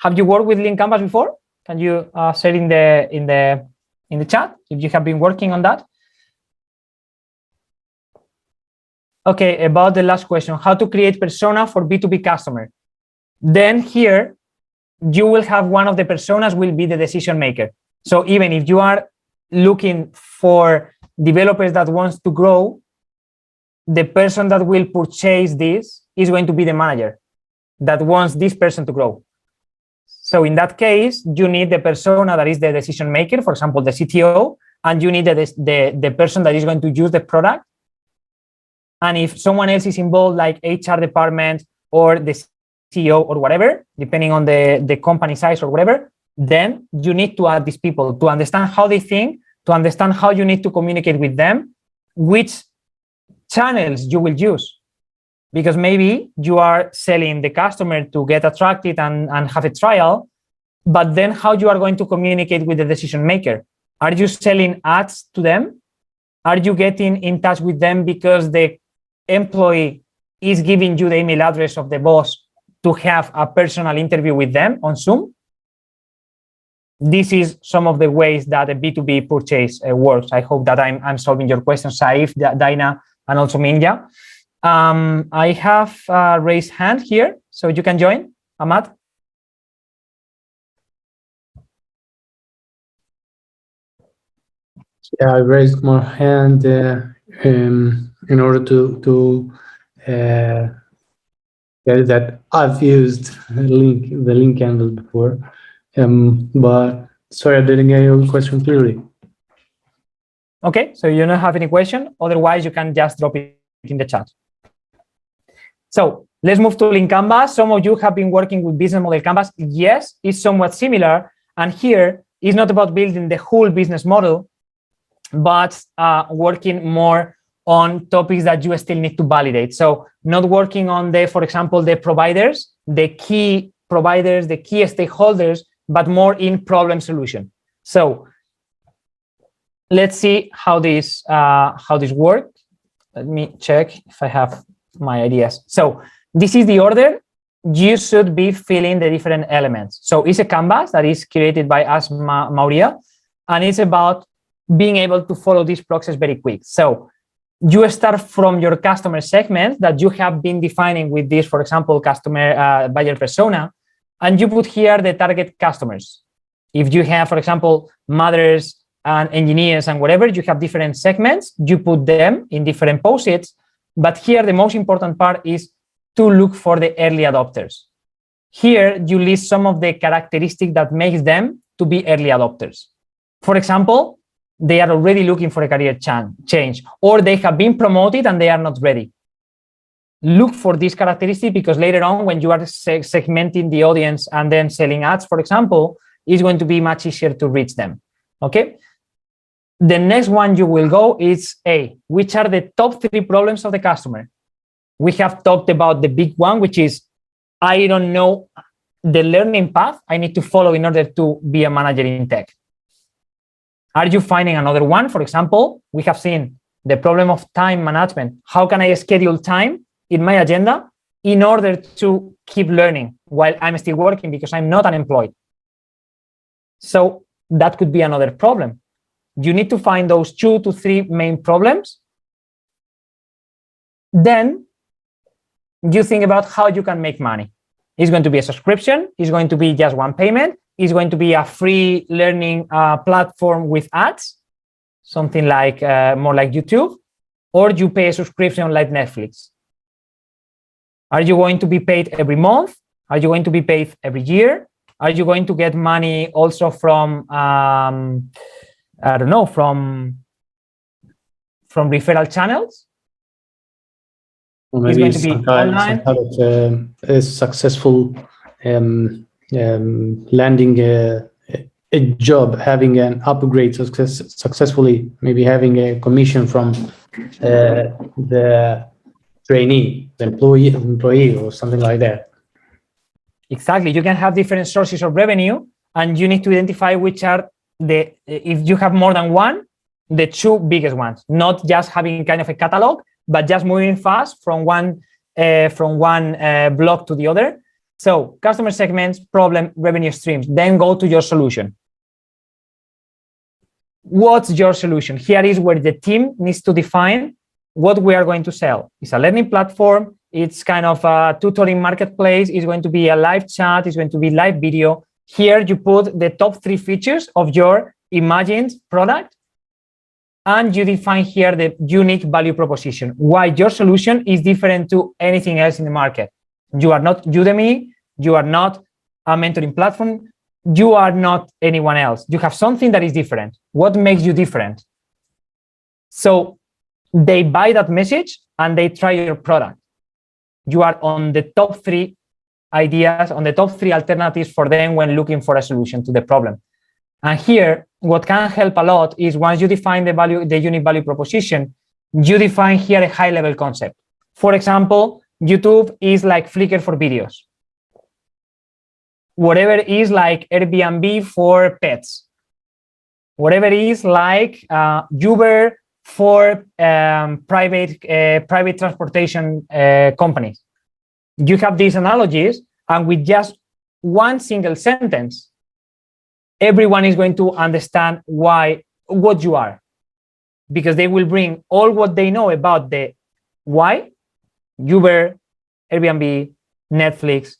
Have you worked with Lean Canvas before? Can you say in the chat if you have been working on that? Okay, about the last question, how to create persona for B2B customer. Then here, you will have one of the personas will be the decision maker. So even if you are looking for developers that wants to grow, the person that will purchase this is going to be the manager that wants this person to grow. So in that case, you need the persona that is the decision maker, for example, the CTO, and you need the person that is going to use the product. And if someone else is involved, like HR department or the CEO or whatever, depending on the company size or whatever, then you need to add these people to understand how they think, to understand how you need to communicate with them, which channels you will use. Because maybe you are selling the customer to get attracted and have a trial, but then how you are going to communicate with the decision maker? Are you selling ads to them? Are you getting in touch with them because the employee is giving you the email address of the boss to have a personal interview with them on Zoom? This is some of the ways that a B2B purchase works. I hope that I'm solving your questions, Saif, Daina, and also Minja. I have a raised hand here, so you can join, Ahmad. Yeah, I raised my hand in order to that I've used the link canvas before. But sorry, I didn't get your question clearly. Okay, so you don't have any question. Otherwise, you can just drop it in the chat. So let's move to Lean Canvas. Some of you have been working with business model Canvas. Yes, it's somewhat similar. And here, it's not about building the whole business model, but working more on topics that you still need to validate. So not working on for example, the providers, the key providers, the key stakeholders, but more in problem solution. So let's see how this works. Let me check if I have my ideas. So this is the order you should be filling the different elements. So it's a canvas that is created by us, Mauricio, and it's about being able to follow this process very quick. So you start from your customer segment that you have been defining with this, for example, customer buyer persona, and you put here the target customers. If you have, for example, mothers and engineers and whatever, you have different segments, you put them in different post-its, But here, the most important part is to look for the early adopters. Here, you list some of the characteristics that makes them to be early adopters. For example, they are already looking for a career change, or they have been promoted and they are not ready. Look for these characteristics, because later on, when you are segmenting the audience and then selling ads, for example, it's going to be much easier to reach them. Okay. The next one you will go is A, which are the top 3 problems of the customer? We have talked about the big one, which is, I don't know the learning path I need to follow in order to be a manager in tech. Are you finding another one? For example, we have seen the problem of time management. How can I schedule time in my agenda in order to keep learning while I'm still working, because I'm not unemployed? So that could be another problem. You need to find those 2 to 3 main problems. Then you think about how you can make money. It's going to be a subscription. It's going to be just one payment. It's going to be a free learning platform with ads, something like more like YouTube, or you pay a subscription like Netflix. Are you going to be paid every month? Are you going to be paid every year? Are you going to get money also from I don't know, from referral channels? Or maybe it's going to be online. Some kind of a successful landing a job, having an upgrade successfully, maybe having a commission from the trainee, the employee, or something like that. Exactly. You can have different sources of revenue, and you need to identify which are if you have more than one, the 2 biggest ones, not just having kind of a catalog, but just moving fast from one block to the other. So customer segments, problem, revenue streams, then go to your solution. What's your solution? Here is where the team needs to define what we are going to sell. It's a learning platform. It's kind of a tutoring marketplace. It's going to be a live chat. It's going to be live video. Here you put the top 3 features of your imagined product, and you define here the unique value proposition, why your solution is different to anything else in the market. You are not Udemy, you are not a mentoring platform, you are not anyone else. You have something that is different. What makes you different? So they buy that message and they try your product. You are on the top 3 ideas, on the top 3 alternatives for them when looking for a solution to the problem. And here, what can help a lot is once you define the unique value proposition, you define here a high-level concept. For example, YouTube is like Flickr for videos. Whatever is like Airbnb for pets. Whatever is like Uber for private transportation companies. You have these analogies, and with just one single sentence, everyone is going to understand what you are, because they will bring all what they know about the why, Uber, Airbnb, Netflix.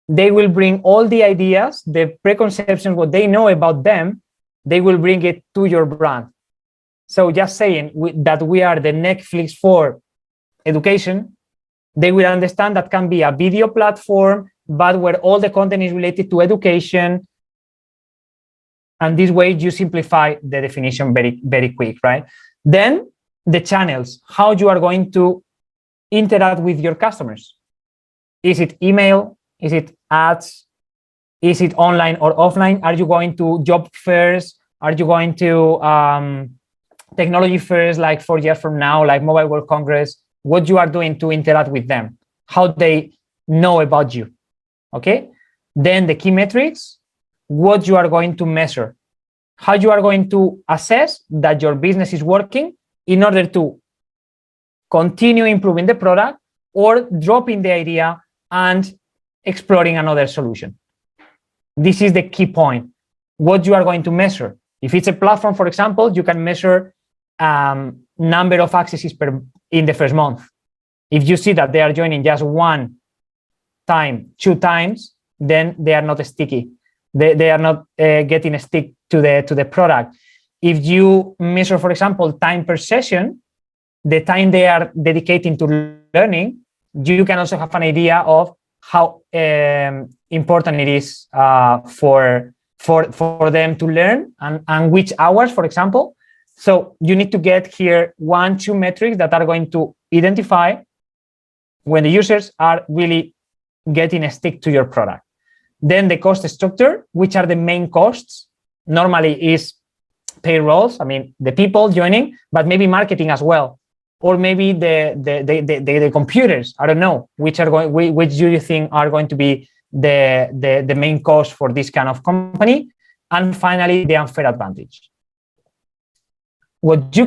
They will bring all the ideas, the preconceptions, what they know about them, they will bring it to your brand. So just saying that we are the Netflix for education, they will understand that can be a video platform, but where all the content is related to education. And this way you simplify the definition very, very quick, right? Then the channels, how you are going to interact with your customers. Is it email? Is it ads? Is it online or offline? Are you going to job fairs? Are you going to technology fairs like 4 years from now, like Mobile World Congress? What you are doing to interact with them, how they know about you, okay? Then the key metrics, what you are going to measure, how you are going to assess that your business is working in order to continue improving the product or dropping the idea and exploring another solution. This is the key point, what you are going to measure. If it's a platform, for example, you can measure number of accesses in the first month. If you see that they are joining just 1 time, 2 times, then they are not sticky. They are not getting a stick to the product. If you measure, for example, time per session, the time they are dedicating to learning, you can also have an idea of how important it is for them to learn and which hours, for example. So you need to get here 1-2 metrics that are going to identify when the users are really getting a stick to your product. Then the cost structure, which are the main costs, normally is payrolls. I mean, the people joining, but maybe marketing as well, or maybe the computers. I don't know which do you think are going to be the main cost for this kind of company. And finally, the unfair advantage. What you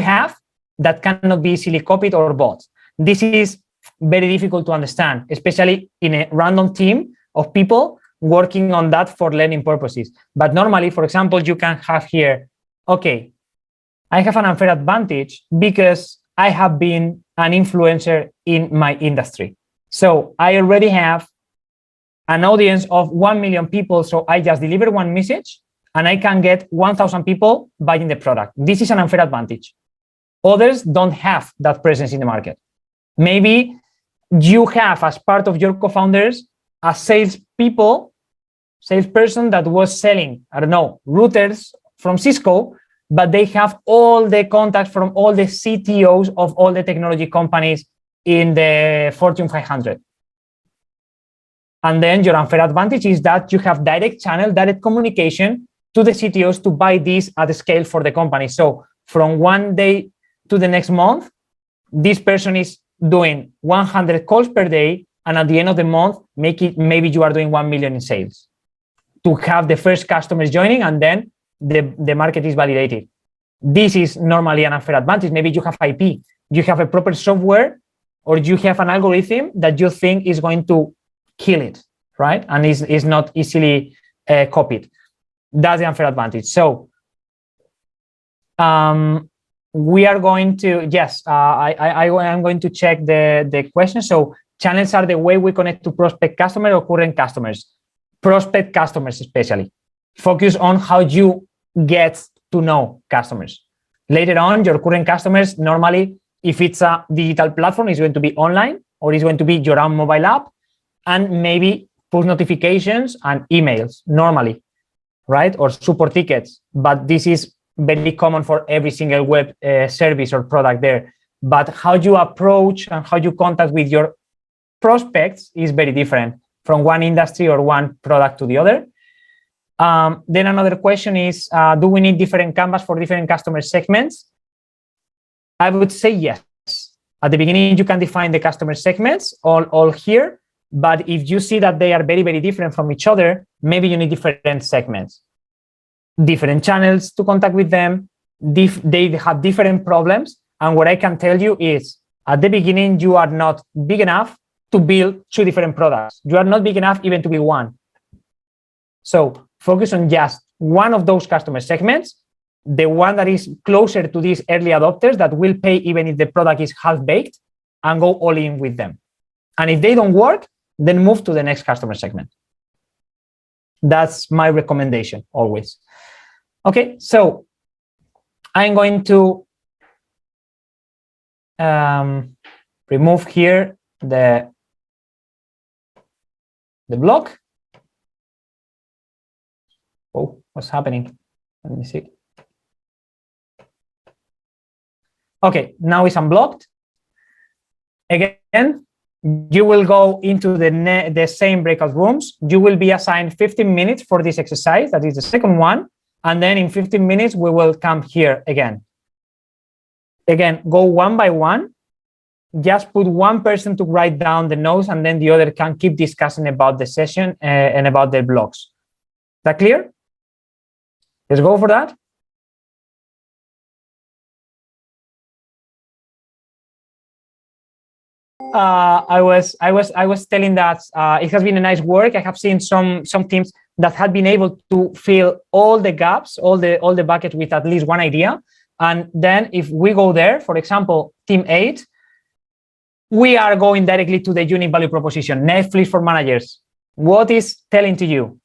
have that cannot be easily copied or bought. This is very difficult to understand, especially in a random team of people working on that for learning purposes. But normally, for example, you can have here, okay, I have an unfair advantage because I have been an influencer in my industry. So I already have an audience of 1 million people. So I just deliver one message and I can get 1,000 people buying the product. This is an unfair advantage. Others don't have that presence in the market. Maybe you have, as part of your co-founders, a salesperson that was selling, I don't know, routers from Cisco, but they have all the contacts from all the CTOs of all the technology companies in the Fortune 500. And then your unfair advantage is that you have direct communication to the CTOs to buy this at a scale for the company. So from one day to the next month, this person is doing 100 calls per day, and at the end of the month, maybe you are doing 1 million in sales to have the first customers joining, and then the market is validated. This is normally an unfair advantage. Maybe you have IP, you have a proper software, or you have an algorithm that you think is going to kill it, right? And is not easily copied. That's the unfair advantage. So we are going to, yes, I am going to check the question. So channels are the way we connect to prospect customers or current customers. Prospect customers especially. Focus on how you get to know customers. Later on, your current customers, normally, if it's a digital platform, it's going to be online, or it's going to be your own mobile app, and maybe push notifications and emails normally, right? Or support tickets. But this is very common for every single web service or product there. But how you approach and how you contact with your prospects is very different from one industry or one product to the other. Then another question is, do we need different canvas for different customer segments? I would say yes. At the beginning, you can define the customer segments all here. But if you see that they are very, very different from each other, maybe you need different segments, different channels to contact with them. They have different problems. And what I can tell you is, at the beginning, you are not big enough to build 2 different products. You are not big enough even to build one. So focus on just one of those customer segments, the one that is closer to these early adopters that will pay even if the product is half-baked, and go all in with them. And if they don't work, then move to the next customer segment. That's my recommendation always. Okay, so I'm going to remove here the block. Oh, what's happening? Let me see. Okay, now it's unblocked. Again, you will go into the same breakout rooms. You will be assigned 15 minutes for this exercise. That is the second one. And then in 15 minutes, we will come here again. Again, go one by one. Just put one person to write down the notes, and then the other can keep discussing about the session and about the blocks. Is that clear? Let's go for that. I was telling that it has been a nice work. I have seen some teams that had been able to fill all the gaps, all the buckets with at least one idea. And then if we go there, for example, team 8, we are going directly to the unique value proposition, Netflix for managers. What is telling to you?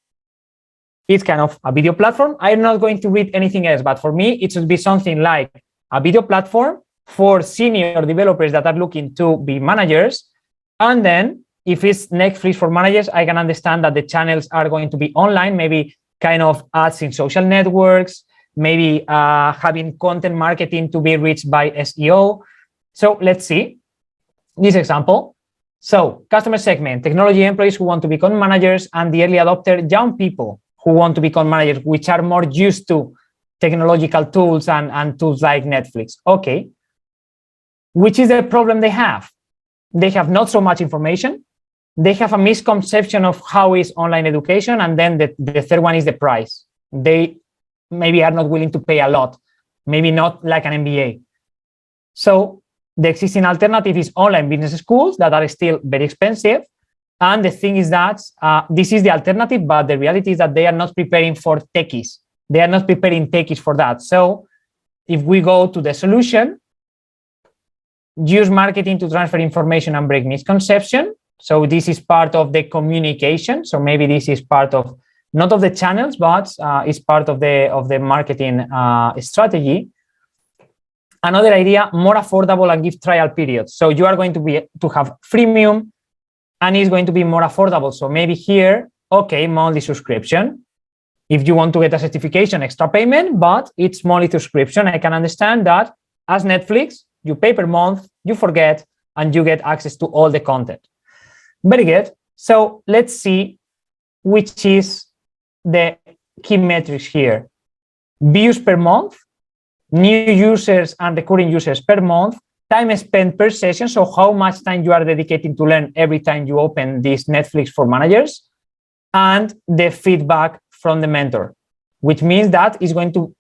It's kind of a video platform. I'm not going to read anything else, but for me, it should be something like a video platform for senior developers that are looking to be managers. And then if it's Netflix for managers, I can understand that the channels are going to be online, maybe kind of ads in social networks, maybe having content marketing to be reached by SEO. So let's see this example. So customer segment, technology employees who want to become managers, and the early adopter, young people who want to become managers, which are more used to technological tools and tools like Netflix. Okay. Which is the problem they have? They have not so much information. They have a misconception of how is online education. And then the third one is the price. They maybe are not willing to pay a lot, maybe not like an MBA. So the existing alternative is online business schools that are still very expensive. And the thing is that this is the alternative, but the reality is that they are not preparing for techies. They are not preparing techies for that. So if we go to the solution, use marketing to transfer information and break misconception. So this is part of the communication. So maybe this is part of, not of the channels, but it's part of the marketing strategy. Another idea, more affordable and give trial periods. So you are going to have freemium and it's going to be more affordable. So maybe here, okay, monthly subscription. If you want to get a certification, extra payment, but it's monthly subscription. I can understand that as Netflix, you pay per month, you forget, and you get access to all the content. Very good. So let's see which is the key metrics here. Views per month, new users and recurring users per month, time spent per session, so how much time you are dedicating to learn every time you open this Netflix for managers, and the feedback from the mentor, which means that is going to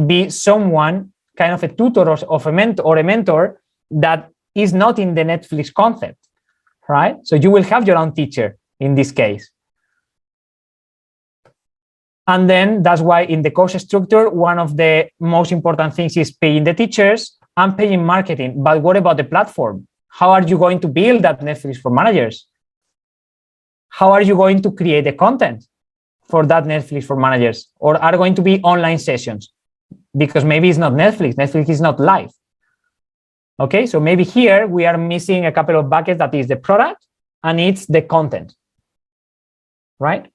be someone, kind of a tutor of a mentor that is not in the Netflix concept, right? So you will have your own teacher in this case. And then that's why in the course structure, one of the most important things is paying the teachers and paying marketing. But what about the platform? How are you going to build that Netflix for managers? How are you going to create the content for that Netflix for managers? Or are going to be online sessions? Because maybe it's not Netflix. Netflix is not live. Okay, so maybe here we are missing a couple of buckets, that is the product and it's the content, right?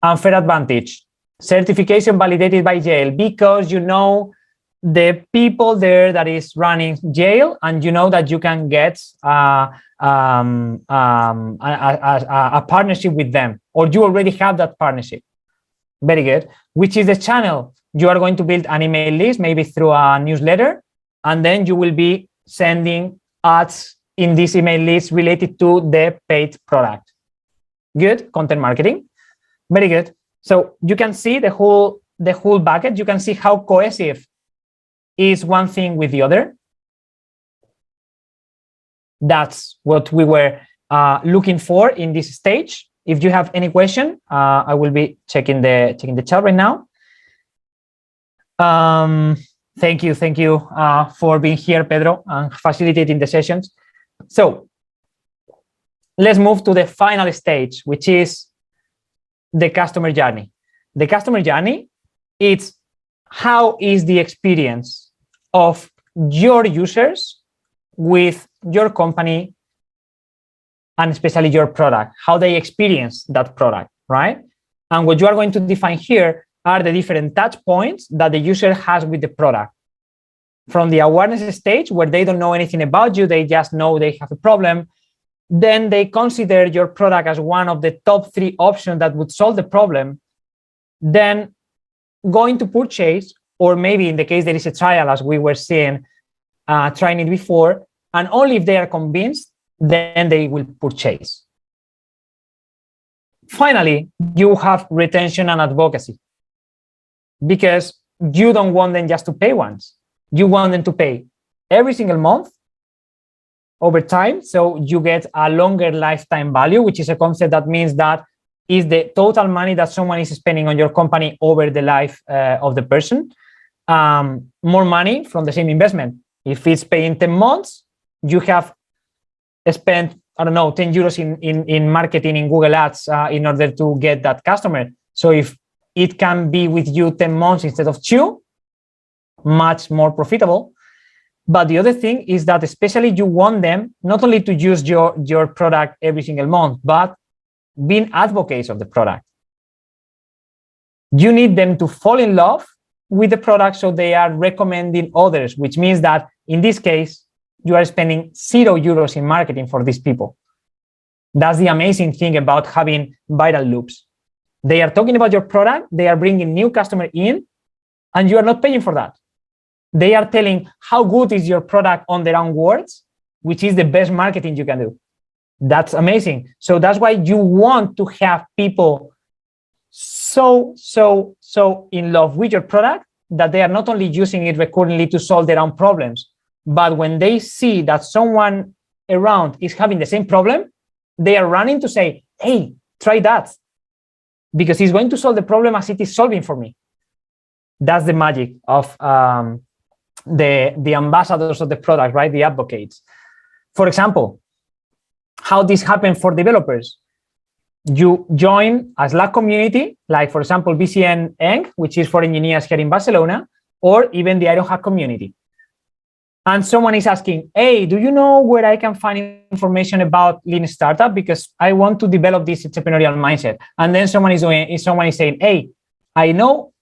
Unfair advantage, certification validated by Yale, because you know the people there that is running Yale, and you know that you can get a partnership with them, or you already have that partnership. Very good. Which is the channel? You are going to build an email list, maybe through a newsletter, and then you will be sending ads in this email list related to the paid product. Good. Content marketing. Very good. So you can see the whole bucket. You can see how cohesive is one thing with the other. That's what we were looking for in this stage. If you have any question, I will be checking the chat right now. Thank you for being here, Pedro, and facilitating the sessions. So let's move to the final stage, which is the customer journey. The customer journey, it's how is the experience of your users with your company and especially your product, how they experience that product, right? And what you are going to define here are the different touch points that the user has with the product. From the awareness stage, where they don't know anything about you, they just know they have a problem, then they consider your product as one of the top 3 options that would solve the problem, then going to purchase, or maybe in the case there is a trial, as we were seeing, trying it before, and only if they are convinced, then they will purchase. Finally, you have retention and advocacy, because you don't want them just to pay once. You want them to pay every single month over time, so you get a longer lifetime value, which is a concept that means that is the total money that someone is spending on your company over the life of the person. More money from the same investment. If it's paying 10 months, you have spent, I don't know, 10 euros in marketing in Google Ads in order to get that customer. So if it can be with you 10 months instead of 2, much more profitable. But the other thing is that especially you want them not only to use your product every single month, but being advocates of the product. You need them to fall in love with the product so they are recommending others, which means that in this case, you are spending €0 in marketing for these people. That's the amazing thing about having viral loops. They are talking about your product, they are bringing new customers in, and you are not paying for that. They are telling how good is your product on their own words, which is the best marketing you can do. That's amazing. So that's why you want to have people so in love with your product that they are not only using it recurrently to solve their own problems, but when they see that someone around is having the same problem, they are running to say, hey, try that, because it's going to solve the problem as it is solving for me. That's the magic of the ambassadors of the product, right? The advocates. For example, how this happens for developers. You join a Slack community, like for example, BCN Eng, which is for engineers here in Barcelona, or even the Ironhack community. And someone is asking, hey, do you know where I can find information about lean startup? Because I want to develop this entrepreneurial mindset. And then someone is saying, hey, I know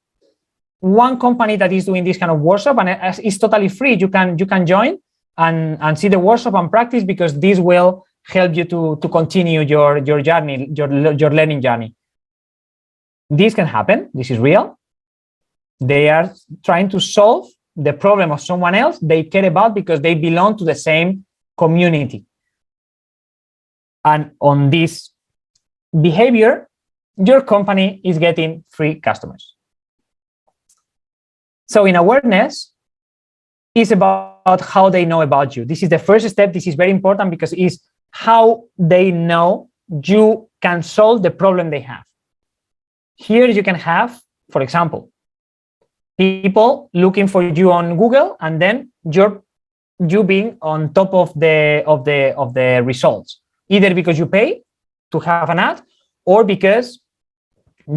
one company that is doing this kind of workshop, and it's totally free. You can join and see the workshop and practice, because this will help you to continue your journey, your learning journey. This can happen. This is real. They are trying to solve the problem of someone else they care about because they belong to the same community. And on this behavior, your company is getting free customers. So in awareness, it's about how they know about you. This is the first step. This is very important because it's how they know you can solve the problem they have. Here you can have, for example, people looking for you on Google, and then you being on top of the results, either because you pay to have an ad, or because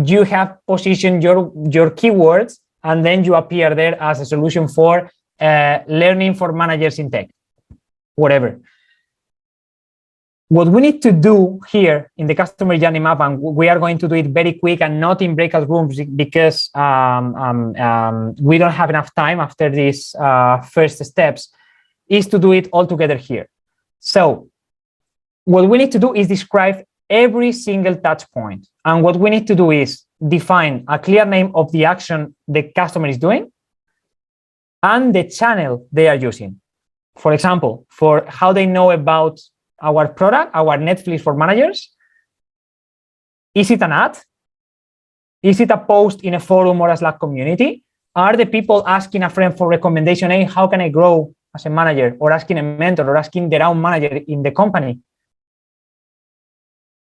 you have positioned your keywords, and then you appear there as a solution for learning for managers in tech, whatever. What we need to do here in the customer journey map, and we are going to do it very quick and not in breakout rooms because we don't have enough time after these first steps, is to do it all together here. So what we need to do is describe every single touch point. And what we need to do is define a clear name of the action the customer is doing and the channel they are using. For example, for how they know about our product, our Netflix for managers. Is it an ad? Is it a post in a forum or a Slack community? Are the people asking a friend for recommendation? Hey, how can I grow as a manager? Or asking a mentor, or asking their own manager in the company?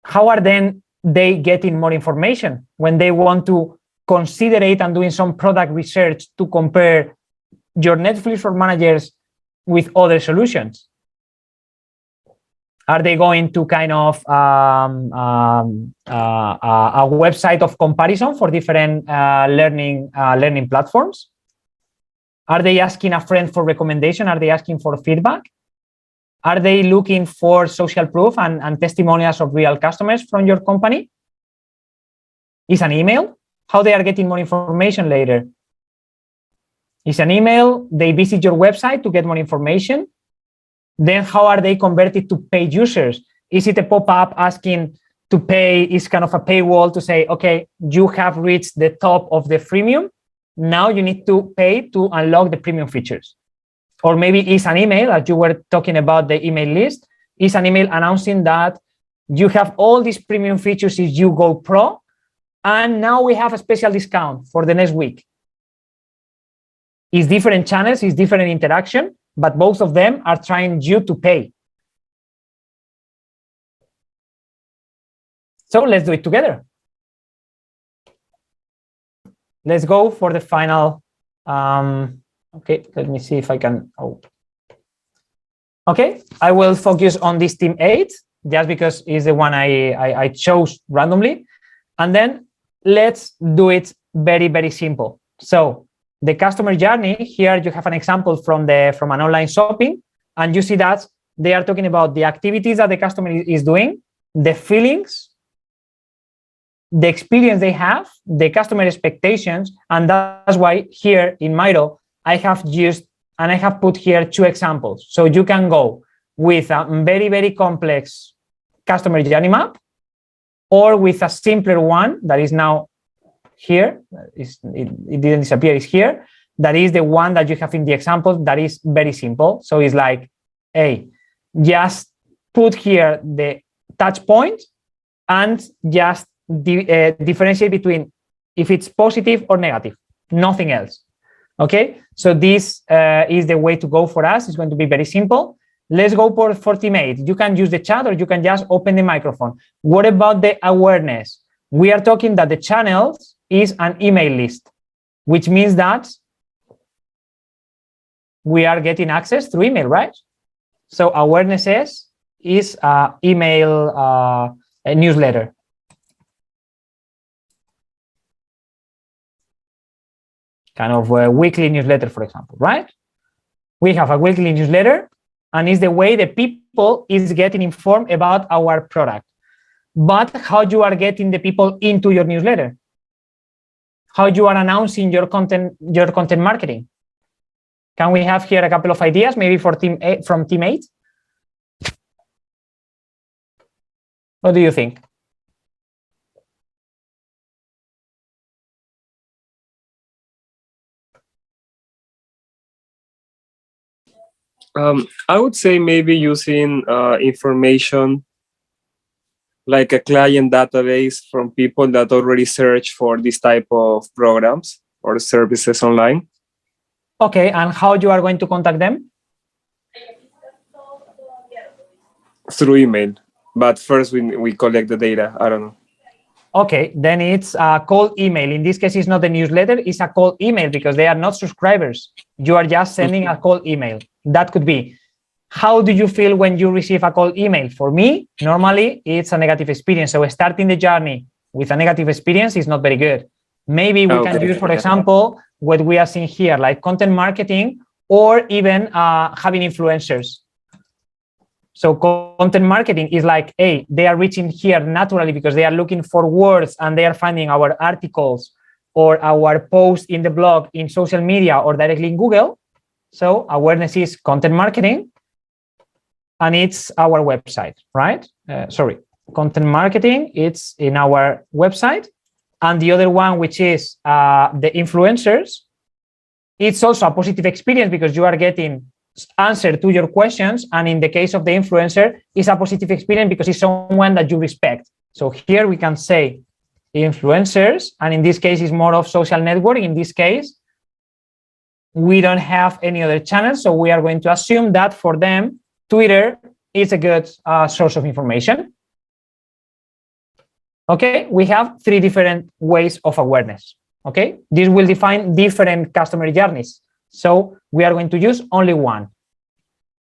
How are then they getting more information when they want to consider it and doing some product research to compare your Netflix for managers with other solutions? Are they going to kind of a website of comparison for different learning platforms? Are they asking a friend for recommendation? Are they asking for feedback? Are they looking for social proof and testimonials of real customers from your company? Is an email? How they are getting more information later? Is an email? They visit your website to get more information? Then how are they converted to paid users? Is it a pop-up asking to pay? Is kind of a paywall to say, okay, you have reached the top of the freemium. Now you need to pay to unlock the premium features. Or maybe it's an email, as you were talking about the email list, is an email announcing that you have all these premium features if you go pro, and now we have a special discount for the next week. It's different channels, it's different interaction, but both of them are trying you to pay. So let's do it together. Let's go for the final. Okay, let me see if I can. Oh. Okay, I will focus on this team 8 just because it's the one I chose randomly. And then let's do it very, very simple. So the customer journey, here you have an example from an online shopping, and you see that they are talking about the activities that the customer is doing, the feelings, the experience they have, the customer expectations, and that's why here in Miro, I have put here 2 examples. So you can go with a very, very complex customer journey map, or with a simpler one that is now here. It didn't disappear, it's here. That is the one that you have in the example that is very simple. So it's like, hey, just put here the touch point and just differentiate between if it's positive or negative, nothing else. Okay, so this is the way to go for us. It's going to be very simple. Let's go for teammate. You can use the chat or you can just open the microphone. What about the awareness? We are talking that the channels is an email list, which means that we are getting access through email, right? So awareness is email a newsletter. Kind of a weekly newsletter, for example, right? We have a weekly newsletter, and it's the way the people is getting informed about our product. But how you are getting the people into your newsletter? How you are announcing your content marketing? Can we have here a couple of ideas, maybe for from teammate? What do you think? I would say maybe using information like a client database from people that already search for this type of programs or services online. Okay, and how you are going to contact them? Through email, but first we collect the data. I don't know. Okay, then it's a cold email. In this case, it's not a newsletter, it's a cold email because they are not subscribers. You are just sending a cold email. That could be, how do you feel when you receive a cold email? For me, normally it's a negative experience. So starting the journey with a negative experience is not very good. Maybe we can use, for example, what we are seeing here, like content marketing, or even having influencers. So content marketing is like, hey, they are reaching here naturally because they are looking for words and they are finding our articles or our posts in the blog, in social media, or directly in Google. So awareness is content marketing, and it's our website, right? Content marketing, it's in our website. And the other one, which is the influencers, it's also a positive experience because you are getting answer to your questions, and in the case of the influencer, it's a positive experience because it's someone that you respect. So here we can say influencers, and in this case, it's more of social network. In this case, we don't have any other channel, so we are going to assume that for them, Twitter is a good source of information. Okay, we have 3 different ways of awareness. Okay, this will define different customer journeys. So we are going to use only one.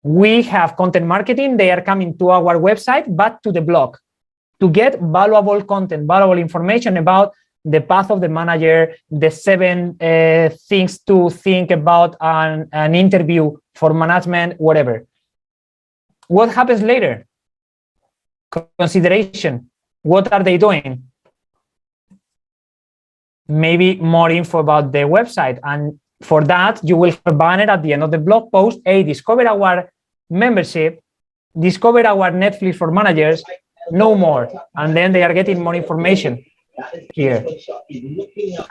We have content marketing. They are coming to our website, but to the blog to get valuable content, valuable information about the path of the manager, the 7 things to think about an interview for management, whatever. What happens later? Consideration. What are they doing? Maybe more info about the website, and for that, you will have a banner at the end of the blog post. Hey, discover our membership, discover our Netflix for managers, know more. And then they are getting more information here.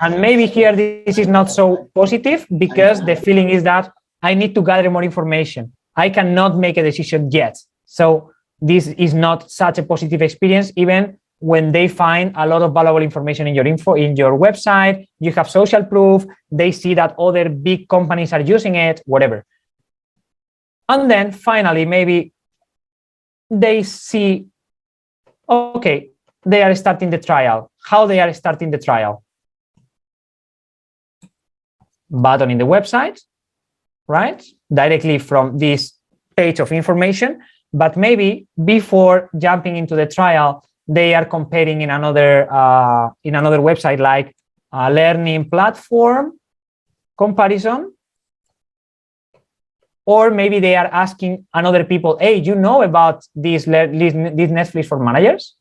And maybe here, this is not so positive because the feeling is that I need to gather more information. I cannot make a decision yet. So this is not such a positive experience, even when they find a lot of valuable information in your website, you have social proof, they see that other big companies are using it, whatever. And then finally, maybe they see, okay, they are starting the trial. How they are starting the trial? Button in the website, right? Directly from this page of information, but maybe before jumping into the trial, they are comparing in another website like a learning platform comparison, or maybe they are asking another people, hey, you know about this Netflix for managers?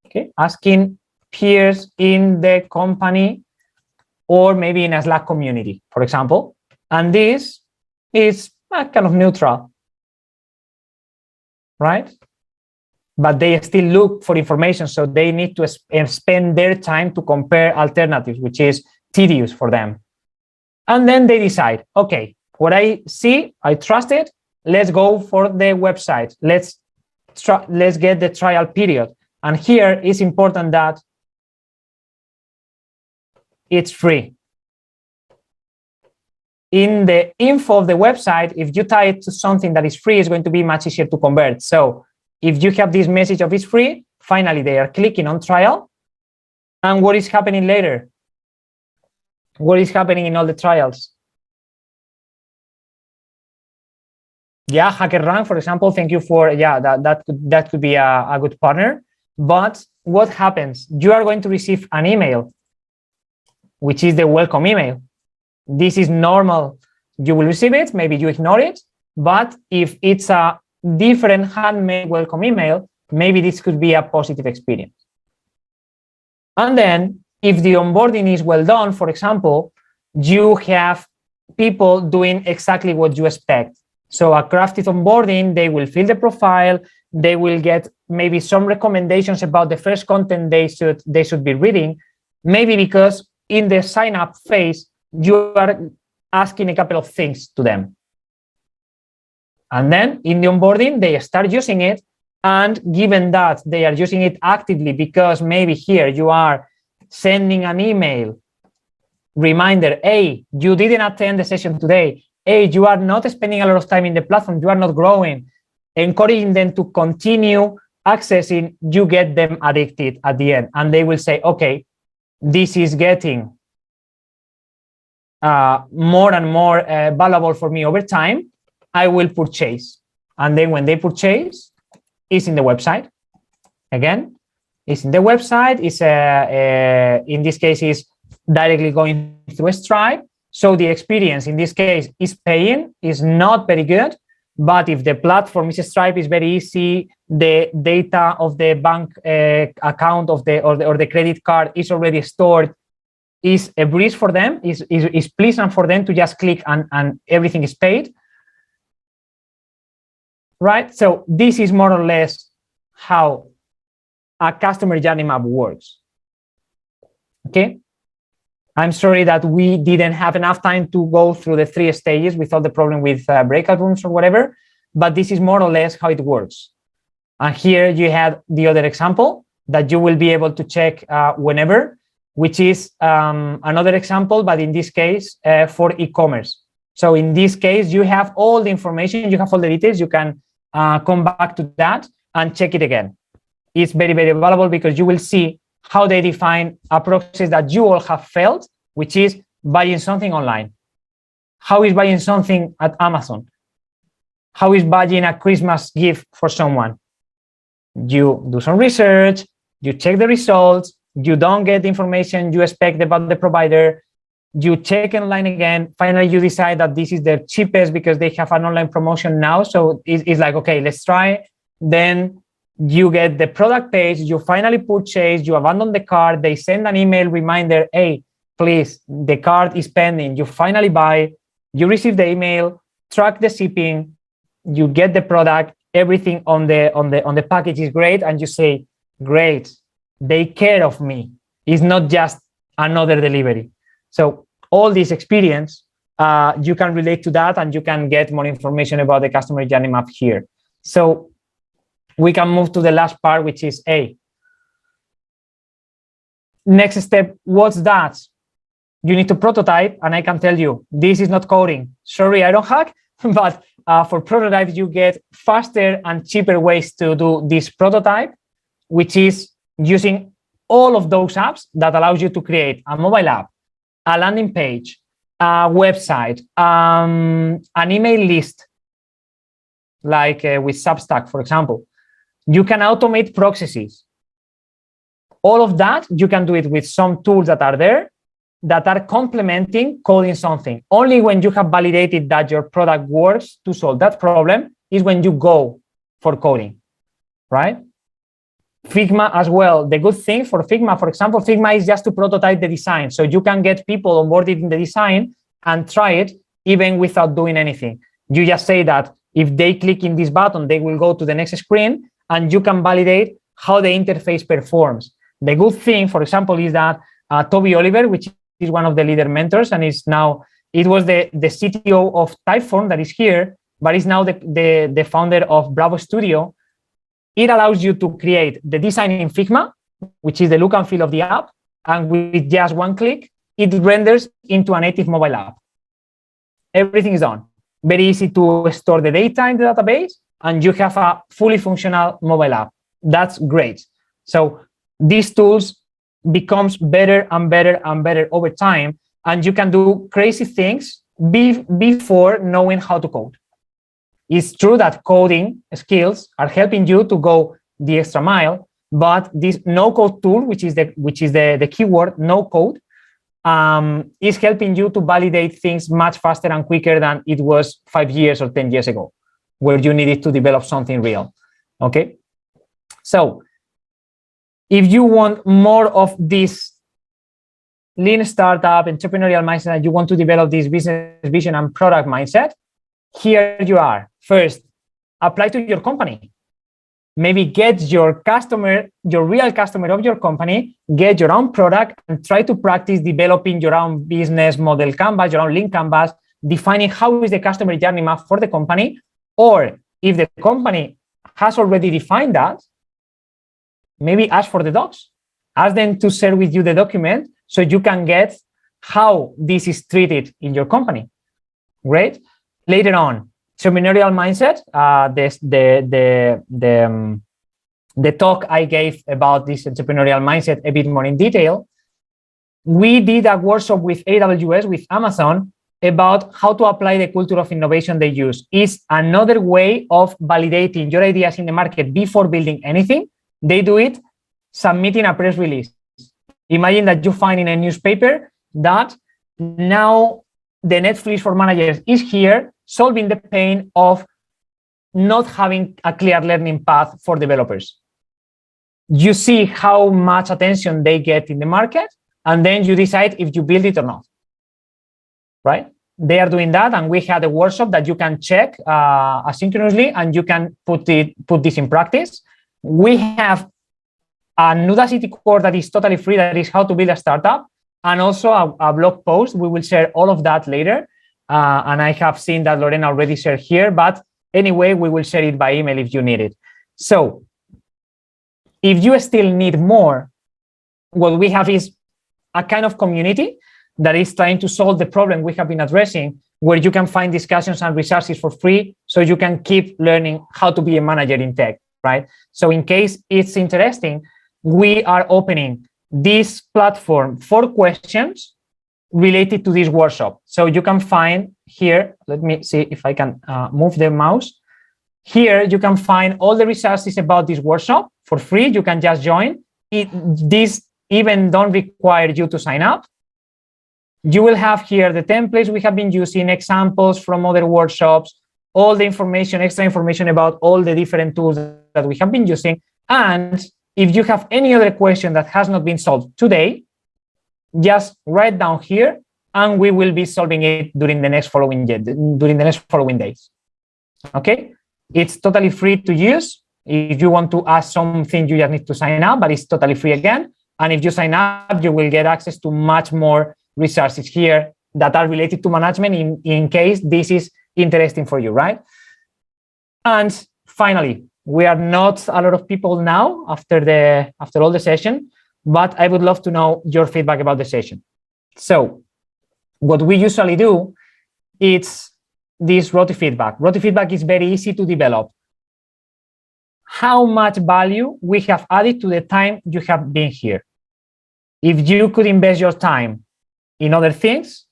Okay, asking peers in the company, or maybe in a Slack community, for example. And this is kind of neutral, right? But they still look for information, so they need to spend their time to compare alternatives, which is tedious for them. And then they decide, okay, what I see, I trust it, let's go for the website. Let's get the trial period. And here it's important that it's free. In the info of the website, if you tie it to something that is free, it's going to be much easier to convert. So if you have this message of it's free, finally they are clicking on trial. And what is happening later? What is happening in all the trials? Yeah, HackerRank, for example, thank you for, yeah, that could be a good partner. But what happens? You are going to receive an email, which is the welcome email. This is normal. You will receive it, maybe you ignore it, but if it's a different handmade welcome email, maybe this could be a positive experience. And then if the onboarding is well done, for example, you have people doing exactly what you expect. So a crafted onboarding, they will fill the profile, they will get maybe some recommendations about the first content they should be reading, maybe because in the sign up phase, you are asking a couple of things to them. And then in the onboarding, they start using it. And given that they are using it actively, because maybe here you are sending an email reminder, hey, you didn't attend the session today. Hey, you are not spending a lot of time in the platform. You are not growing. Encouraging them to continue accessing, you get them addicted at the end. And they will say, okay, this is getting more and more valuable for me over time. I will purchase. And then when they purchase, it's in the website. Again, it's in the website. It's in this case is directly going through Stripe. So the experience in this case is paying, is not very good. But if the platform is Stripe, is very easy. The data of the bank account of or the credit card is already stored. Is a breeze for them. Is pleasant for them to just click and everything is paid. Right? So this is more or less how a customer journey map works. Okay. I'm sorry that we didn't have enough time to go through the 3 stages without the problem with breakout rooms or whatever, but this is more or less how it works. And here you have the other example that you will be able to check whenever, which is another example, but in this case for e-commerce. So in this case, you have all the information, you have all the details, you can come back to that and check it again. It's very, very valuable because you will see how they define a process that you all have felt, which is buying something online. How is buying something at Amazon? How is buying a Christmas gift for someone? You do some research, you check the results, you don't get the information you expect about the provider, you check online again, finally you decide that this is the cheapest because they have an online promotion now, so it's like, okay, let's try. Then you get the product page, you finally purchase, you abandon the cart, they send an email reminder, hey, please, the cart is pending, you finally buy, you receive the email, track the shipping, you get the product, everything on the package is great, and you say, great, they care of me. It's not just another delivery. So all this experience, you can relate to that, and you can get more information about the customer journey map here. So we can move to the last part, which is A. Next step, what's that? You need to prototype, and I can tell you, this is not coding. Sorry, Ironhack, but for prototypes, you get faster and cheaper ways to do this prototype, which is using all of those apps that allows you to create a mobile app, a landing page, a website, an email list, like with Substack, for example. You can automate processes. All of that, you can do it with some tools that are there, that are complementing coding something. Only when you have validated that your product works to solve that problem is when you go for coding, right? Figma as well. The good thing for Figma, for example, Figma is just to prototype the design. So you can get people onboarded in the design and try it even without doing anything. You just say that if they click in this button, they will go to the next screen, and you can validate how the interface performs. The good thing, for example, is that Toby Oliver, which is one of the Lidr mentors, and is now, it was the CTO of Typeform that is here, but is now the founder of Bravo Studio. It allows you to create the design in Figma, which is the look and feel of the app, and with just one click, it renders into a native mobile app. Everything is done. Very easy to store the data in the database, and you have a fully functional mobile app. That's great. So these tools becomes better and better and better over time, and you can do crazy things before knowing how to code. It's true that coding skills are helping you to go the extra mile, but this no-code tool, which is the keyword, no code, is helping you to validate things much faster and quicker than it was 5 years or 10 years ago, where you needed to develop something real. Okay, so if you want more of this lean startup, entrepreneurial mindset, and you want to develop this business vision and product mindset, here you are. First, apply to your company. Maybe get your customer, your real customer of your company, get your own product, and try to practice developing your own business model canvas, your own lean canvas, defining how is the customer journey map for the company. Or if the company has already defined that, maybe ask for the docs. Ask them to share with you the document so you can get how this is treated in your company. Great. Later on, entrepreneurial mindset. The talk I gave about this entrepreneurial mindset a bit more in detail. We did a workshop with AWS, with Amazon, about how to apply the culture of innovation they use. It's another way of validating your ideas in the market before building anything. They do it submitting a press release. Imagine that you find in a newspaper that now the Netflix for managers is here, solving the pain of not having a clear learning path for developers. You see how much attention they get in the market, and then you decide if you build it or not, right? They are doing that, and we had a workshop that you can check asynchronously, and you can put this in practice. We have an Udacity course that is totally free, that is how to build a startup, and also a blog post. We will share all of that later. And I have seen that Lorena already shared here, but anyway, we will share it by email if you need it. So if you still need more, what we have is a kind of community that is trying to solve the problem we have been addressing, where you can find discussions and resources for free, so you can keep learning how to be a manager in tech, right? So in case it's interesting, we are opening this platform for questions related to this workshop. So you can find here, let me see if I can move the mouse. Here you can find all the resources about this workshop for free. You can just join. This even don't require you to sign up. You will have here the templates we have been using, examples from other workshops, all the information, extra information about all the different tools that we have been using. And if you have any other question that has not been solved today, just write down here, and we will be solving it during the next following days. Okay, it's totally free to use. If you want to ask something, you just need to sign up, but it's totally free again. And if you sign up, you will get access to much more resources here that are related to management in case this is interesting for you, right? And finally, we are not a lot of people now after all the session, but I would love to know your feedback about the session. So what we usually do is this roti feedback. Roti feedback is very easy to develop. How much value we have added to the time you have been here? If you could invest your time in other things,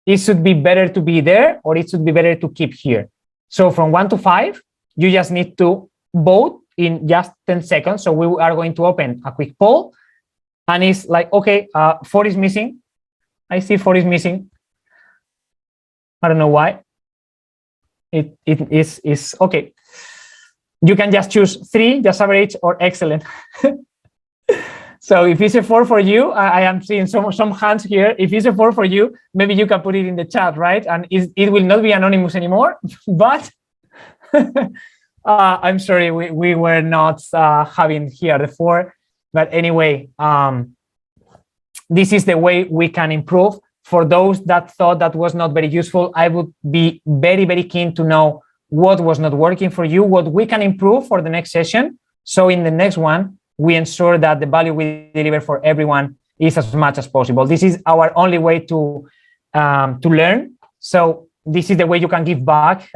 it should be better to be there, or it should be better to keep here. So from 1 to 5, you just need to vote in just 10 seconds. So we are going to open a quick poll. And it's like, okay, 4 is missing. I see 4 is missing. I don't know why. It is okay. You can just choose 3, just average or excellent. So if it's a 4 for you, I am seeing some hands here. If it's a 4 for you, maybe you can put it in the chat, right? And it will not be anonymous anymore. But I'm sorry, we were not having here the 4. But anyway, this is the way we can improve. For those that thought that was not very useful, I would be very, very keen to know what was not working for you, what we can improve for the next session. So in the next one, we ensure that the value we deliver for everyone is as much as possible. This is our only way to learn. So this is the way you can give back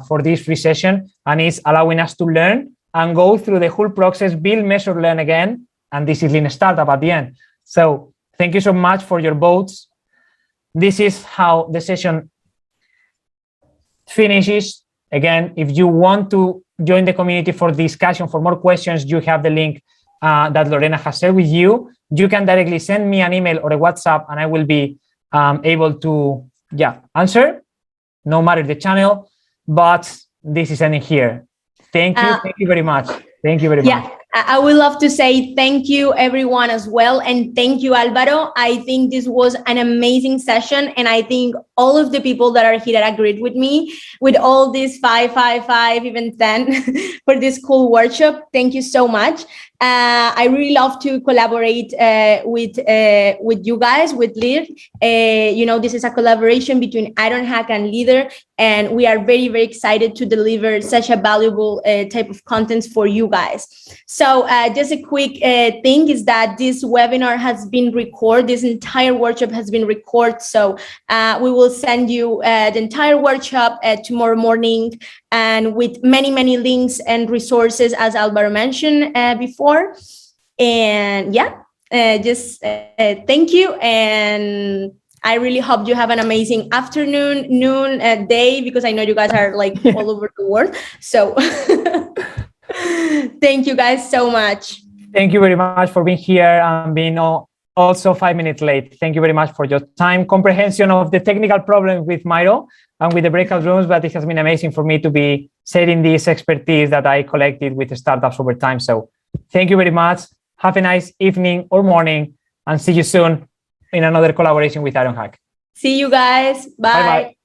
for this free session, and it's allowing us to learn and go through the whole process, build, measure, learn again. And this is Lean Startup at the end. So thank you so much for your votes. This is how the session finishes. Again, if you want to join the community for discussion, for more questions, you have the link that Lorena has shared with you. You can directly send me an email or a WhatsApp, and I will be able to answer, no matter the channel. But this is ending here. Thank you very much. Thank you very much. I would love to say thank you everyone as well, and thank you Álvaro. I think this was an amazing session, and I think all of the people that are here agreed with me with all these 5, 5, 5, even 10 for this cool workshop. Thank you so much. I really love to collaborate with you guys, with Lidr. This is a collaboration between Ironhack and Lidr, and we are very, very excited to deliver such a valuable type of content for you guys. So just a quick thing is that this webinar has been recorded. This entire workshop has been recorded. So we will send you the entire workshop tomorrow morning, and with many, many links and resources, as Álvaro mentioned before. And thank you. And I really hope you have an amazing afternoon, noon, day, because I know you guys are like all over the world. So thank you guys so much. Thank you very much for being here and being also 5 minutes late. Thank you very much for your time, comprehension of the technical problems with Miro and with the breakout rooms, but it has been amazing for me to be sharing this expertise that I collected with the startups over time. So thank you very much. Have a nice evening or morning, and see you soon in another collaboration with Ironhack. See you guys. Bye. Bye-bye.